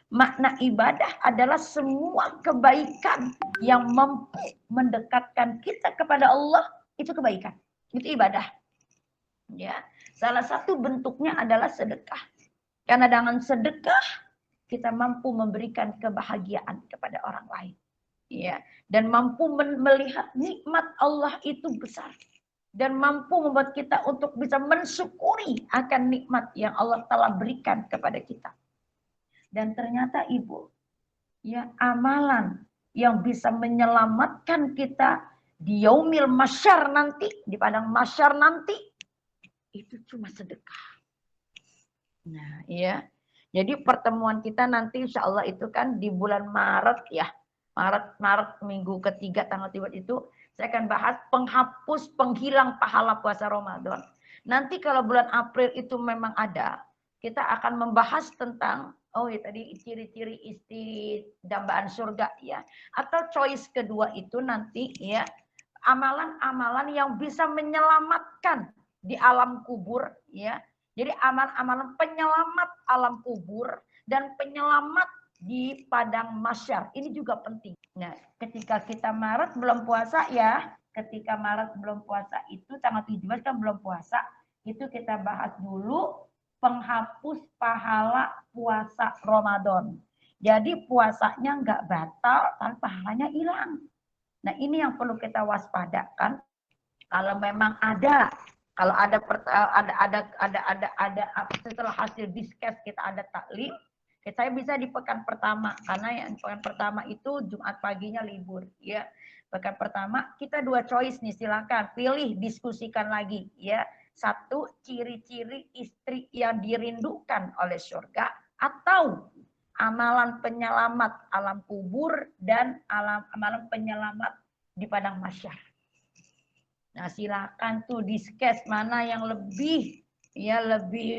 Makna ibadah adalah semua kebaikan yang mampu mendekatkan kita kepada Allah, itu kebaikan. Itu ibadah. Ya, salah satu bentuknya adalah sedekah. Karena dengan sedekah kita mampu memberikan kebahagiaan kepada orang lain. Ya, dan mampu melihat nikmat Allah itu besar. Dan mampu membuat kita untuk bisa mensyukuri akan nikmat yang Allah telah berikan kepada kita. Dan ternyata ibu, ya amalan yang bisa menyelamatkan kita di yaumil masyar nanti, di padang masyar nanti, itu cuma sedekah. Nah, ya. Jadi pertemuan kita nanti insya Allah itu kan di bulan Maret ya. Maret minggu ketiga tanggal 3 itu saya akan bahas penghapus penghilang pahala puasa Ramadan. Nanti kalau bulan April itu memang ada, kita akan membahas tentang tadi ciri-ciri istri dambaan surga ya. Atau choice kedua itu nanti ya, amalan-amalan yang bisa menyelamatkan di alam kubur ya. Jadi amalan-amalan penyelamat alam kubur dan penyelamat di padang mahsyar. Ini juga penting. Nah, ketika kita Maret belum puasa ya, ketika Maret belum puasa itu tanggal 17 kan belum puasa, itu kita bahas dulu penghapus pahala puasa Ramadan. Jadi puasanya nggak batal, tapi pahalanya hilang. Nah ini yang perlu kita waspadakan. Kalau memang ada, kalau ada setelah hasil diskus kita ada taklim, saya bisa di pekan pertama karena yang pekan pertama itu Jumat paginya libur, ya. Pekan pertama kita 2 choice nih, silakan pilih, diskusikan lagi, ya. 1, ciri-ciri istri yang dirindukan oleh surga atau amalan penyelamat alam kubur dan amalan penyelamat di padang mahsyar. Nah, silakan tuh diskus mana yang lebih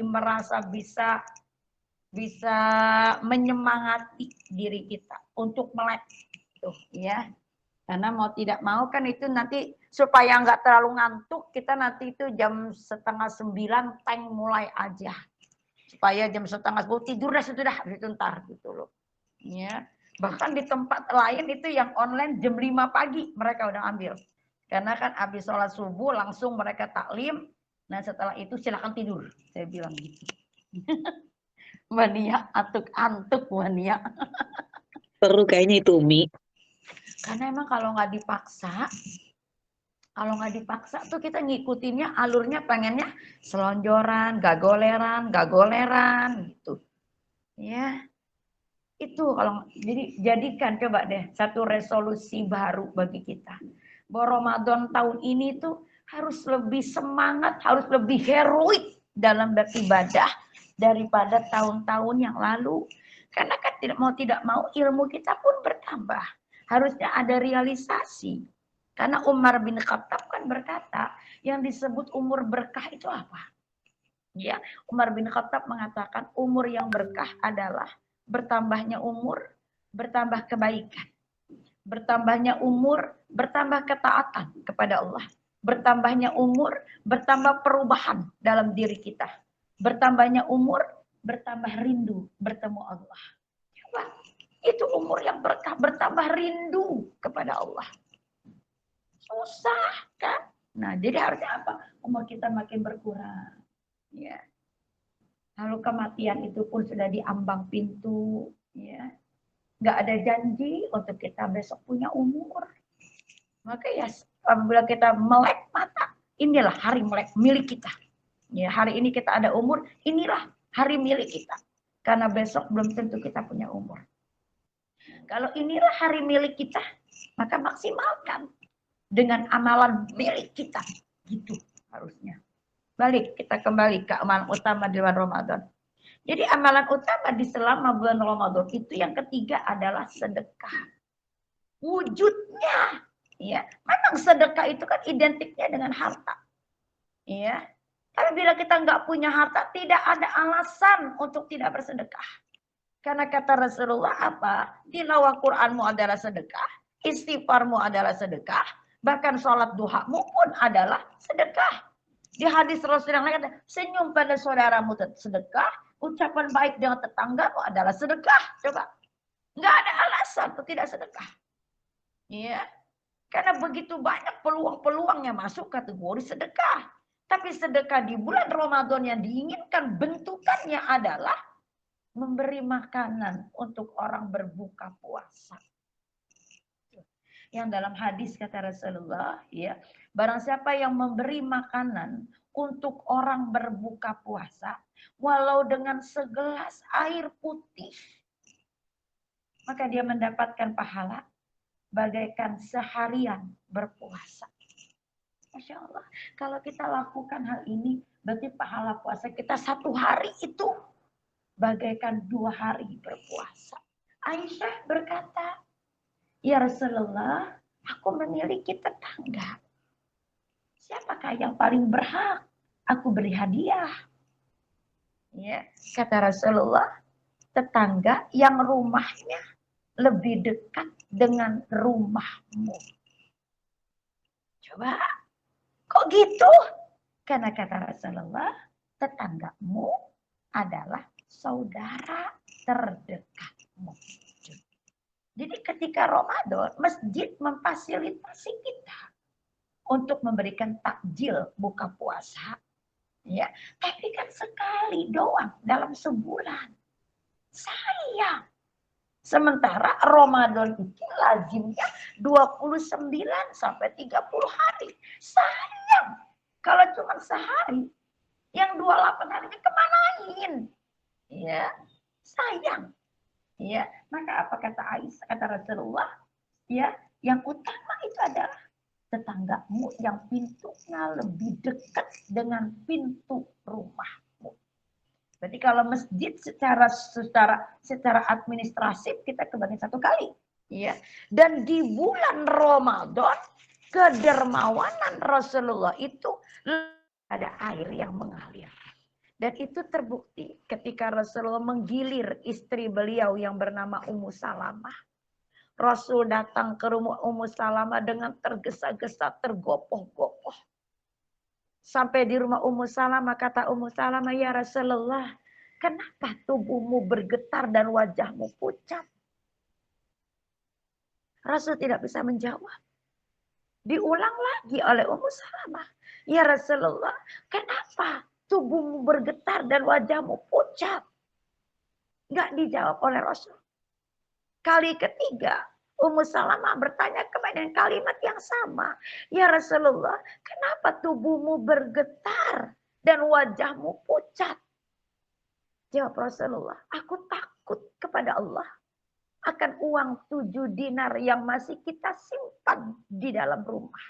merasa bisa menyemangati diri kita untuk melek tuh ya. Karena mau tidak mau kan itu nanti supaya nggak terlalu ngantuk, kita nanti itu jam 8:30 tank mulai aja. Supaya jam 9:30 tidur dah sudah itu ntar gitu loh. Ya. Bahkan di tempat lain itu yang online jam 5 pagi mereka udah ambil. Karena kan habis sholat subuh langsung mereka taklim. Nah setelah itu silakan tidur. Saya bilang gitu. Mania, antuk mania. Perlu kayaknya itu Umi. Karena emang kalau nggak dipaksa tuh kita ngikutinnya alurnya pengennya selonjoran, gagoleran gitu. Ya. Itu kalau jadikan coba deh satu resolusi baru bagi kita. Bahwa Ramadan tahun ini tuh harus lebih semangat, harus lebih heroik dalam beribadah daripada tahun-tahun yang lalu. Karena kan tidak mau ilmu kita pun bertambah. Harusnya ada realisasi. Karena Umar bin Khattab kan berkata, yang disebut umur berkah itu apa? Ya, Umar bin Khattab mengatakan umur yang berkah adalah bertambahnya umur, bertambah kebaikan. Bertambahnya umur, bertambah ketaatan kepada Allah. Bertambahnya umur, bertambah perubahan dalam diri kita. Bertambahnya umur, bertambah rindu bertemu Allah. Coba, itu umur yang berkah, bertambah rindu kepada Allah. Susah kan? Nah, jadi harusnya apa? Umur kita makin berkurang. Ya. Lalu kematian itu pun sudah diambang pintu. Ya. Nggak ada janji untuk kita besok punya umur. Maka ya apabila kita melek mata, inilah hari melek milik kita. Ya, hari ini kita ada umur, inilah hari milik kita. Karena besok belum tentu kita punya umur. Kalau inilah hari milik kita, maka maksimalkan dengan amalan milik kita. Gitu harusnya. Balik, kita kembali ke amalan utama di bulan Ramadan. Jadi amalan utama di selama bulan Ramadan itu yang ketiga adalah sedekah. Wujudnya, ya, memang sedekah itu kan identiknya dengan harta, ya. Tapi bila kita nggak punya harta, tidak ada alasan untuk tidak bersedekah. Karena kata Rasulullah apa? Tilawah Qur'anmu adalah sedekah, istighfarmu adalah sedekah, bahkan sholat duhamu pun adalah sedekah. Di hadis Rasul yang lain, senyum pada saudaramu sedekah, ucapan baik dengan tetanggamu adalah sedekah. Coba. Nggak ada alasan untuk tidak sedekah. Ya. Karena begitu banyak peluang-peluang yang masuk kategori sedekah. Tapi sedekah di bulan Ramadan yang diinginkan bentukannya adalah memberi makanan untuk orang berbuka puasa. Yang dalam hadis kata Rasulullah, ya, barang siapa yang memberi makanan untuk orang berbuka puasa, walau dengan segelas air putih, maka dia mendapatkan pahala bagaikan seharian berpuasa. Masya Allah, kalau kita lakukan hal ini, berarti pahala puasa kita 1 hari itu bagaikan 2 hari berpuasa. Aisyah berkata, ya Rasulullah, aku memiliki tetangga. Siapakah yang paling berhak aku beri hadiah. Ya, kata Rasulullah, tetangga yang rumahnya lebih dekat dengan rumahmu. Coba, kok gitu? Karena kata Rasulullah, tetanggamu adalah saudara terdekatmu. Jadi ketika Ramadan, masjid memfasilitasi kita untuk memberikan takjil buka puasa. Ya, tapi kan sekali doang dalam sebulan. Sayang. Sementara Ramadan itu lazimnya 29 sampai 30 hari. Sayang. Kalau cuma sehari, yang 28 hari kemanain? Ya, sayang. Ya, maka apa kata Aisyah, kata Rasulullah? Ya, yang utama itu adalah tetanggamu yang pintunya lebih dekat dengan pintu rumahmu. Berarti kalau masjid secara administratif kita kebagi satu kali, ya. Dan di bulan Ramadan kedermawanan Rasulullah itu ada air yang mengalir. Dan itu terbukti ketika Rasulullah menggilir istri beliau yang bernama Ummu Salamah. Rasul datang ke rumah Ummu Salamah dengan tergesa-gesa, tergopoh-gopoh. Sampai di rumah Ummu Salamah, kata Ummu Salamah, ya Rasulullah, kenapa tubuhmu bergetar dan wajahmu pucat? Rasul tidak bisa menjawab. Diulang lagi oleh Ummu Salamah. Ya Rasulullah, kenapa tubuhmu bergetar dan wajahmu pucat? Enggak dijawab oleh Rasul. Kali ketiga, Ummu Salamah bertanya kepada kalimat yang sama. Ya Rasulullah, kenapa tubuhmu bergetar dan wajahmu pucat? Jawab Rasulullah, aku takut kepada Allah akan uang 7 dinar yang masih kita simpan di dalam rumah.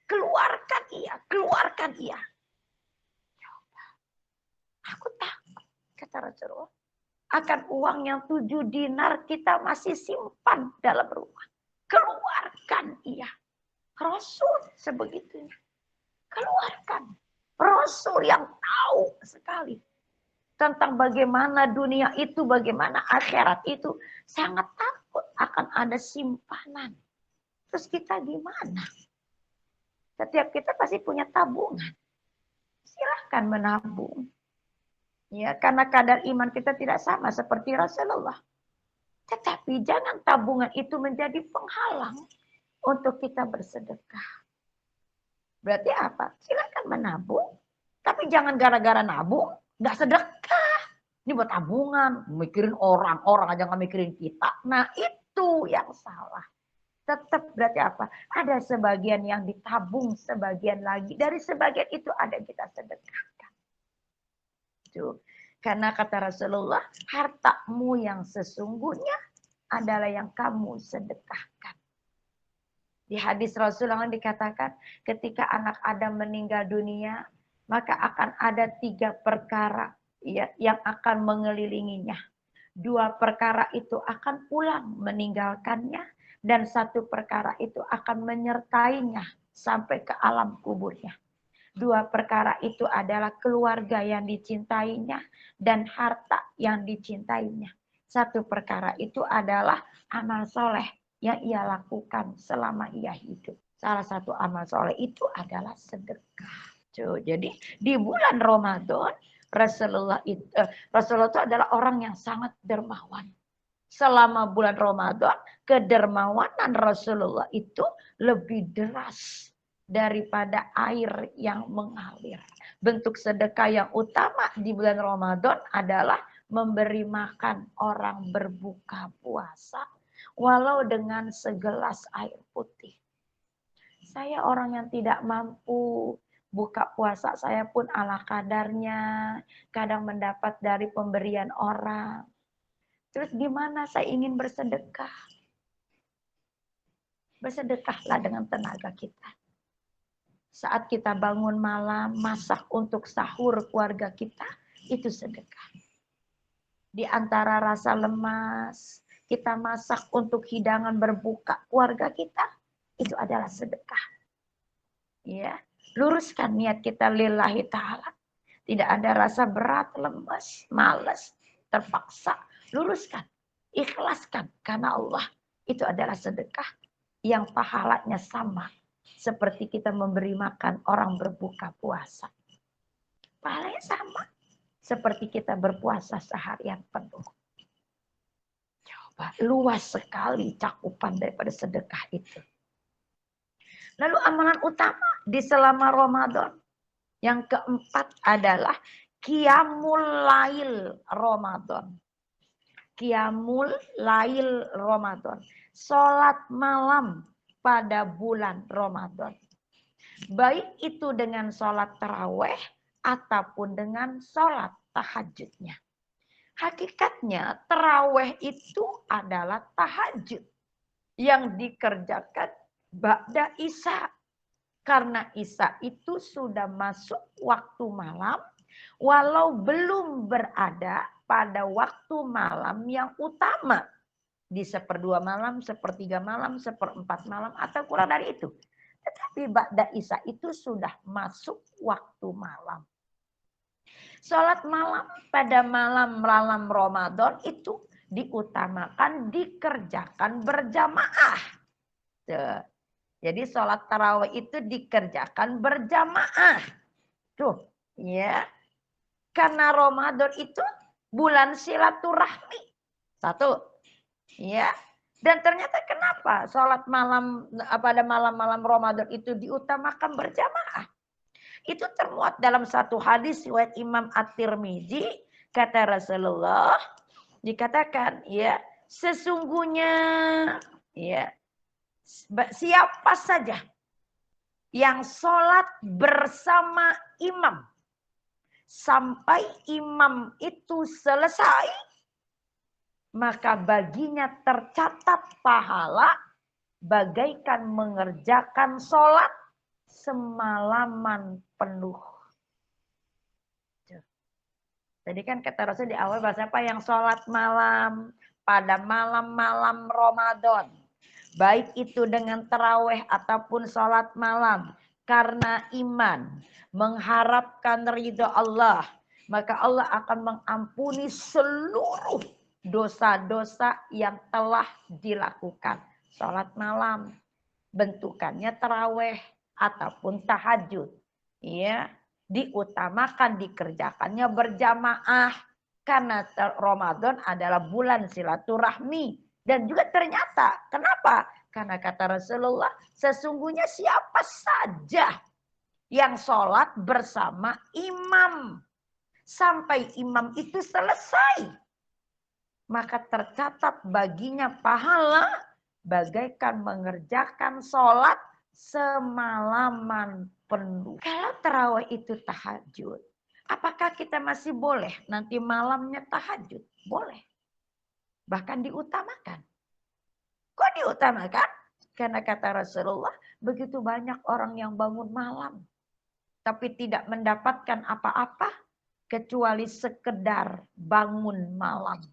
Keluarkan ia, keluarkan ia. Aku takut, kata Rasulullah, akan uang yang 7 dinar kita masih simpan dalam rumah. Keluarkan ia. Rasul sebegitunya. Keluarkan. Rasul yang tahu sekali tentang bagaimana dunia itu, bagaimana akhirat itu. Sangat takut akan ada simpanan. Terus kita gimana? Setiap kita pasti punya tabungan. Silahkan menabung. Ya, karena kadar iman kita tidak sama seperti Rasulullah. Tetapi jangan tabungan itu menjadi penghalang untuk kita bersedekah. Berarti apa? Silakan menabung, tapi jangan gara-gara nabung nggak sedekah. Ini buat tabungan, mikirin orang aja nggak mikirin kita. Nah itu yang salah. Tetap berarti apa? Ada sebagian yang ditabung, sebagian lagi. Dari sebagian itu ada yang kita sedekahkan. Tuh. Karena kata Rasulullah, hartamu yang sesungguhnya adalah yang kamu sedekahkan. Di hadis Rasulullah dikatakan, ketika anak Adam meninggal dunia, maka akan ada 3 perkara ya, yang akan mengelilinginya. 2 perkara itu akan pulang meninggalkannya, dan 1 perkara itu akan menyertainya sampai ke alam kuburnya. 2 perkara itu adalah keluarga yang dicintainya dan harta yang dicintainya. 1 perkara itu adalah amal soleh yang ia lakukan selama ia hidup. Salah satu amal soleh itu adalah sedekah. Jadi di bulan Ramadan Rasulullah itu adalah orang yang sangat dermawan. Selama bulan Ramadan kedermawanan Rasulullah itu lebih deras daripada air yang mengalir. Bentuk sedekah yang utama di bulan Ramadan adalah memberi makan orang berbuka puasa, walau dengan segelas air putih. Saya orang yang tidak mampu, buka puasa saya pun ala kadarnya, kadang mendapat dari pemberian orang. Terus gimana saya ingin bersedekah? Bersedekahlah dengan tenaga kita. Saat kita bangun malam, masak untuk sahur keluarga kita, itu sedekah. Di antara rasa lemas, kita masak untuk hidangan berbuka keluarga kita, itu adalah sedekah. Ya, Luruskan niat kita lillahi ta'ala. Tidak ada rasa berat, lemas, malas, terpaksa. Luruskan, ikhlaskan. Karena Allah itu adalah sedekah yang pahalanya sama. Seperti kita memberi makan orang berbuka puasa. Pahalanya sama. Seperti kita berpuasa seharian penuh. Coba, luas sekali cakupan daripada sedekah itu. Lalu amalan utama di selama Ramadan. Yang keempat adalah Qiyamul Lail Ramadan. Qiyamul Lail Ramadan. Salat malam pada bulan Ramadan. Baik itu dengan salat taraweh ataupun dengan salat tahajudnya. Hakikatnya taraweh itu adalah tahajud yang dikerjakan ba'da isya. Karena isya itu sudah masuk waktu malam, walau belum berada pada waktu malam yang utama. Di 1/2 malam, 1/3 malam, 1/4 malam, atau kurang dari itu. Tetapi ba'da isya itu sudah masuk waktu malam. Sholat malam pada malam Ramadan itu diutamakan, dikerjakan berjamaah. Tuh. Jadi sholat tarawih itu dikerjakan berjamaah. Tuh, ya. Karena Ramadan itu bulan silaturahmi. Satu. Ya. Dan ternyata kenapa sholat malam pada malam-malam Ramadan itu diutamakan berjamaah? Itu termuat dalam satu hadis riwayat Imam At-Tirmizi, kata Rasulullah, dikatakan ya, sesungguhnya ya, siapa saja yang sholat bersama imam sampai imam itu selesai, maka baginya tercatat pahala bagaikan mengerjakan sholat semalaman penuh. Jadi kan kata Rasul di awal bahasa apa, yang sholat malam pada malam-malam Ramadan. Baik itu dengan taraweh ataupun sholat malam. Karena iman, mengharapkan ridha Allah, maka Allah akan mengampuni seluruh dosa-dosa yang telah dilakukan. Sholat malam, bentukannya taraweh ataupun tahajud. Ya, diutamakan dikerjakannya berjamaah. Karena Ramadan adalah bulan silaturahmi. Dan juga ternyata, kenapa? Karena kata Rasulullah, sesungguhnya siapa saja yang sholat bersama imam sampai imam itu selesai, maka tercatat baginya pahala bagaikan mengerjakan sholat semalaman penuh. Kalau tarawih itu tahajud, apakah kita masih boleh nanti malamnya tahajud? Boleh. Bahkan diutamakan. Kok diutamakan? Karena kata Rasulullah, begitu banyak orang yang bangun malam, tapi tidak mendapatkan apa-apa, kecuali sekedar bangun malam.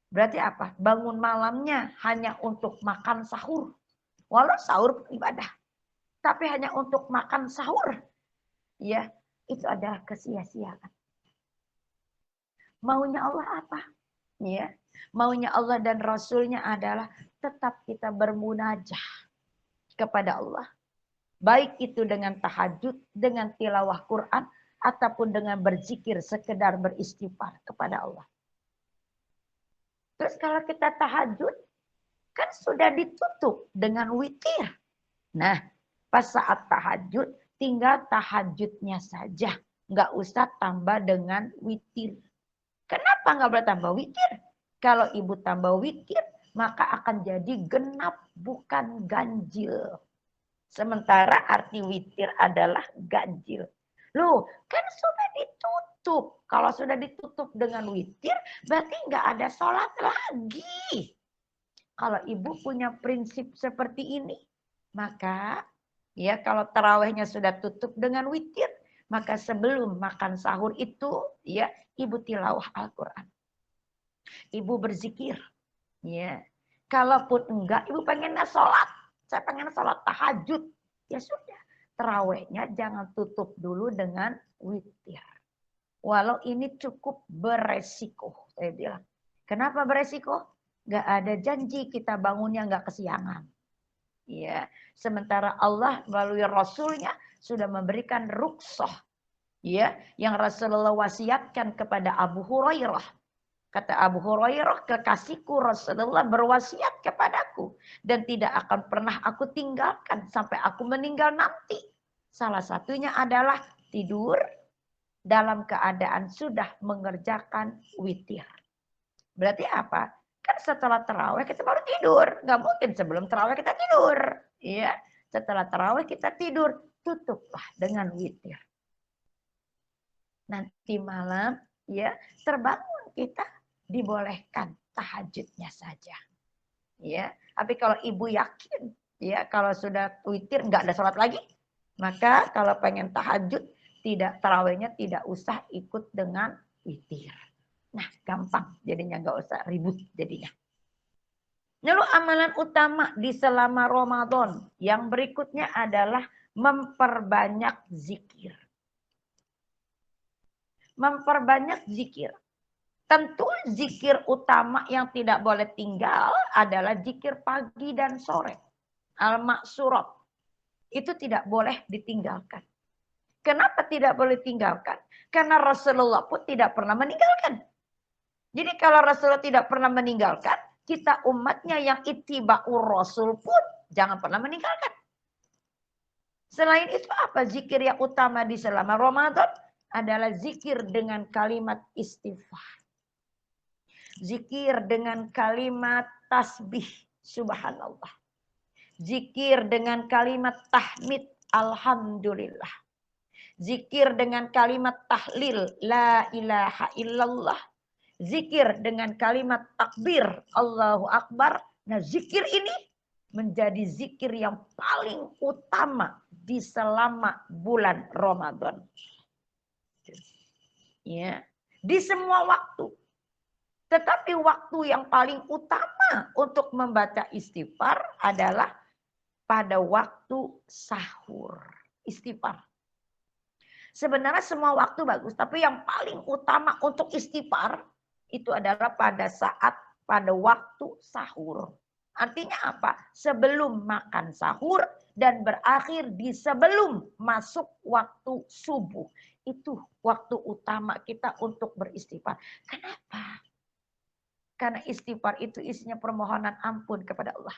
Berarti apa? Bangun malamnya hanya untuk makan sahur. Walau sahur ibadah. Tapi hanya untuk makan sahur. Ya, itu adalah kesia-siaan. Maunya Allah apa? Ya, maunya Allah dan Rasulnya adalah tetap kita bermunajah kepada Allah. Baik itu dengan tahajud, dengan tilawah Quran, ataupun dengan berzikir, sekedar beristighfar kepada Allah. Terus kalau kita tahajud, kan sudah ditutup dengan witir. Nah, pas saat tahajud, tinggal tahajudnya saja. Nggak usah tambah dengan witir. Kenapa nggak boleh tambah witir? Kalau ibu tambah witir, maka akan jadi genap, bukan ganjil. Sementara arti witir adalah ganjil. Loh, kan sudah ditutup. Kalau sudah ditutup dengan witir, berarti nggak ada sholat lagi. Kalau ibu punya prinsip seperti ini, maka ya kalau tarawehnya sudah tutup dengan witir, maka sebelum makan sahur itu ya ibu tilawah Al-Quran. Ibu berzikir. Ya. Kalaupun enggak, ibu pengennya sholat. Saya pengen sholat tahajud. Ya sudah. terawihnya jangan tutup dulu dengan witir. Walau ini cukup beresiko, saya bilang. Kenapa beresiko? Gak ada janji kita bangunnya gak kesiangan. Ya, sementara Allah melalui Rasulnya sudah memberikan rukhsah, ya, yang Rasulullah wasiatkan kepada Abu Hurairah. Kata Abu Hurairah, kekasihku Rasulullah berwasiat kepadaku dan tidak akan pernah aku tinggalkan sampai aku meninggal nanti. Salah satunya adalah tidur dalam keadaan sudah mengerjakan witir. Berarti apa? Kan setelah terawih kita baru tidur. Nggak mungkin sebelum terawih kita tidur. Iya. Setelah terawih kita tidur. Tutuplah dengan witir. Nanti malam ya terbangun kita dibolehkan tahajudnya saja. Ya. Tapi kalau ibu yakin ya kalau sudah witir nggak ada sholat lagi. Maka kalau pengen tahajud tidak tarawihnya tidak usah ikut dengan witir. Nah, gampang jadinya, nggak usah ribut jadinya. Lalu amalan utama di selama Ramadan yang berikutnya adalah memperbanyak zikir. Memperbanyak zikir. Tentu zikir utama yang tidak boleh tinggal adalah zikir pagi dan sore. Al-Maksurat. Itu tidak boleh ditinggalkan. Kenapa tidak boleh tinggalkan? Karena Rasulullah pun tidak pernah meninggalkan. Jadi kalau Rasulullah tidak pernah meninggalkan, kita umatnya yang ittiba'ur Rasul pun jangan pernah meninggalkan. Selain itu apa zikir yang utama di selama Ramadan? Adalah zikir dengan kalimat istighfar. Zikir dengan kalimat tasbih, subhanallah. Zikir dengan kalimat tahmid, alhamdulillah. Zikir dengan kalimat tahlil, la ilaha illallah. Zikir dengan kalimat takbir, Allahu Akbar. Nah, zikir ini menjadi zikir yang paling utama di selama bulan Ramadan. Ya, di semua waktu. Tetapi waktu yang paling utama untuk membaca istighfar adalah pada waktu sahur. Istighfar. Sebenarnya semua waktu bagus, tapi yang paling utama untuk istighfar itu adalah pada waktu sahur. Artinya apa? Sebelum makan sahur dan berakhir di sebelum masuk waktu subuh. Itu waktu utama kita untuk beristighfar. Kenapa? Karena istighfar itu isinya permohonan ampun kepada Allah.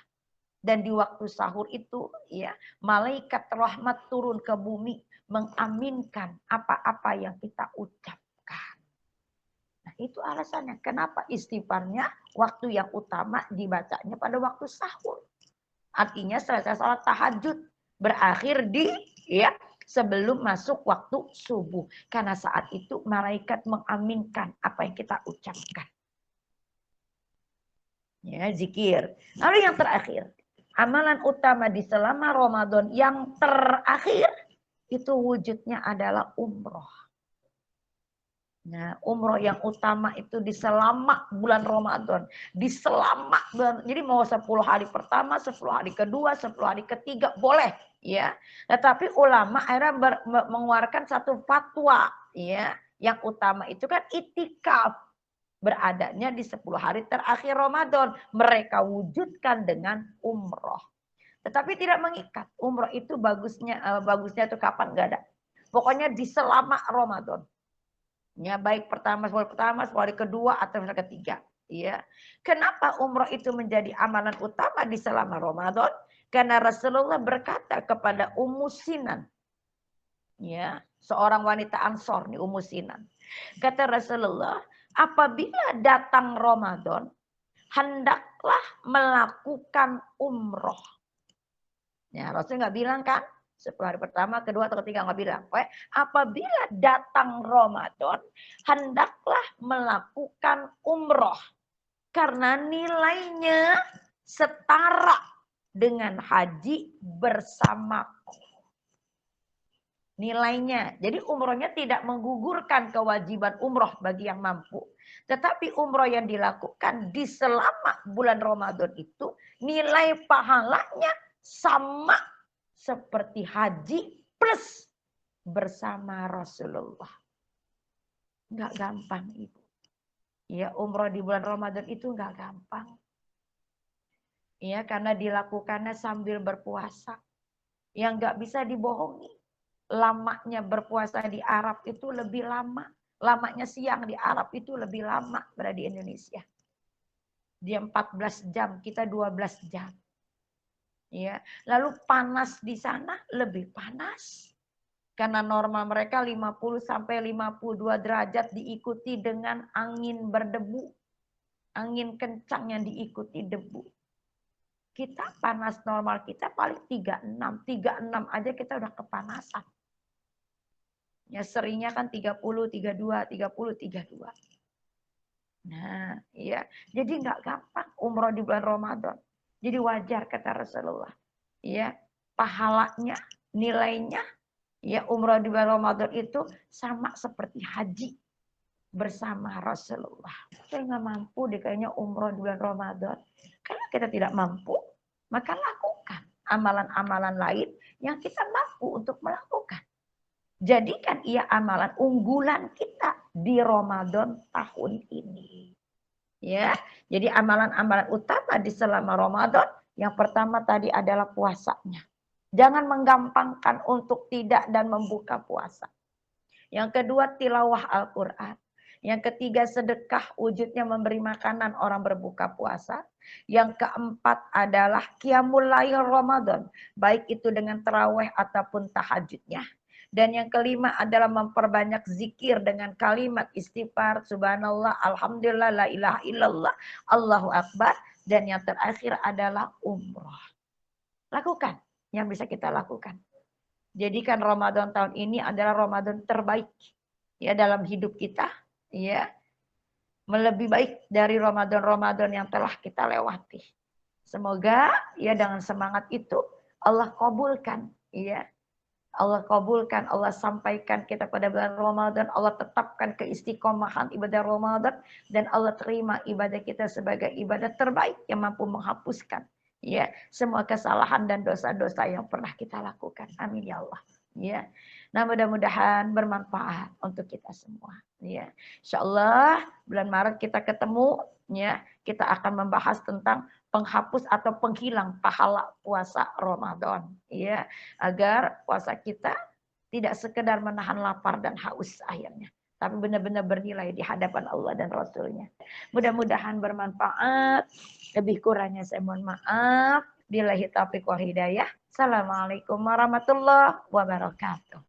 Dan di waktu sahur itu ya malaikat rahmat turun ke bumi mengaminkan apa-apa yang kita ucapkan. Nah, itu alasannya kenapa istighfarnya waktu yang utama dibacanya pada waktu sahur. Artinya selesai salat tahajud berakhir di ya sebelum masuk waktu subuh. Karena saat itu malaikat mengaminkan apa yang kita ucapkan. Ya, zikir. Lalu yang terakhir, amalan utama di selama Ramadan yang terakhir itu wujudnya adalah umroh. Nah, umroh yang utama itu di selama bulan Ramadan. Di selama bulan, jadi mau 10 hari pertama, 10 hari kedua, 10 hari ketiga, boleh. Ya. Tetapi ulama akhirnya mengeluarkan satu fatwa. Ya. Yang utama itu kan itikaf. Beradanya di 10 hari terakhir Ramadan. Mereka wujudkan dengan umroh. Tetapi tidak mengikat. Umroh itu bagusnya itu kapan? Enggak ada. Pokoknya di selama Ramadan. Ya, baik pertama, 10 hari kedua, atau ketiga. Ya. Kenapa umroh itu menjadi amalan utama di selama Ramadan? Karena Rasulullah berkata kepada Ummu Sinan. Ya, seorang wanita Ansor nih Ummu Sinan. Kata Rasulullah, apabila datang Ramadan, hendaklah melakukan umroh. Ya, Rasul nggak bilang kan? 10 hari pertama, kedua, atau ketiga nggak bilang. Apabila datang Ramadan, hendaklah melakukan umroh. Karena nilainya setara dengan haji bersamaku. Nilainya. Jadi umrohnya tidak menggugurkan kewajiban umroh bagi yang mampu. Tetapi umroh yang dilakukan di selama bulan Ramadan itu nilai pahalanya sama seperti haji plus bersama Rasulullah. Nggak gampang Ibu. Ya, umroh di bulan Ramadan itu nggak gampang. Ya, karena dilakukannya sambil berpuasa. Yang nggak bisa dibohongi. Lamanya berpuasa di Arab itu lebih lama. Lamanya siang di Arab itu lebih lama berada di Indonesia. Dia 14 jam, kita 12 jam. Ya, lalu panas di sana lebih panas. Karena normal mereka 50 sampai 52 derajat diikuti dengan angin berdebu. Angin kencang yang diikuti debu. Kita panas normal kita paling 36. 36 aja kita udah kepanasan. Ya seringnya kan 30, 32, 30, 32. Nah, iya. Jadi nggak gampang umroh di bulan Ramadan. Jadi wajar kata Rasulullah. Ya, pahalanya, nilainya, ya umroh di bulan Ramadan itu sama seperti haji bersama Rasulullah. Saya nggak mampu deh kayaknya umroh di bulan Ramadan. Karena kita tidak mampu, maka lakukan amalan-amalan lain yang kita mampu untuk melakukan. Jadikan ia amalan unggulan kita di Ramadan tahun ini. Ya, jadi amalan-amalan utama di selama Ramadan yang pertama tadi adalah puasanya. Jangan menggampangkan untuk tidak dan membuka puasa. Yang kedua tilawah Al-Quran. Yang ketiga sedekah wujudnya memberi makanan orang berbuka puasa. Yang keempat adalah qiyamul lail Ramadan. Baik itu dengan tarawih ataupun tahajudnya. Dan yang kelima adalah memperbanyak zikir dengan kalimat istighfar, subhanallah, alhamdulillah, la ilaha illallah, Allahu akbar. Dan yang terakhir adalah umroh. Lakukan yang bisa kita lakukan. Jadikan Ramadan tahun ini adalah Ramadan terbaik ya dalam hidup kita, ya. Melebihi baik dari Ramadan-Ramadan yang telah kita lewati. Semoga ya dengan semangat itu Allah kabulkan, ya. Allah kabulkan, Allah sampaikan kita pada bulan Ramadan, Allah tetapkan keistiqomahan ibadah Ramadan dan Allah terima ibadah kita sebagai ibadah terbaik yang mampu menghapuskan ya semua kesalahan dan dosa-dosa yang pernah kita lakukan. Amin ya Allah. Ya. Nah, mudah-mudahan bermanfaat untuk kita semua ya. Insyaallah bulan Maret kita ketemu ya, kita akan membahas tentang penghapus atau penghilang pahala puasa Ramadan ya, agar puasa kita tidak sekedar menahan lapar dan haus akhirnya, tapi benar-benar bernilai di hadapan Allah dan Rasulnya. Mudah-mudahan bermanfaat. Lebih kurangnya saya mohon maaf. Billahi taufiq wal hidayah. Assalamualaikum warahmatullahi wabarakatuh.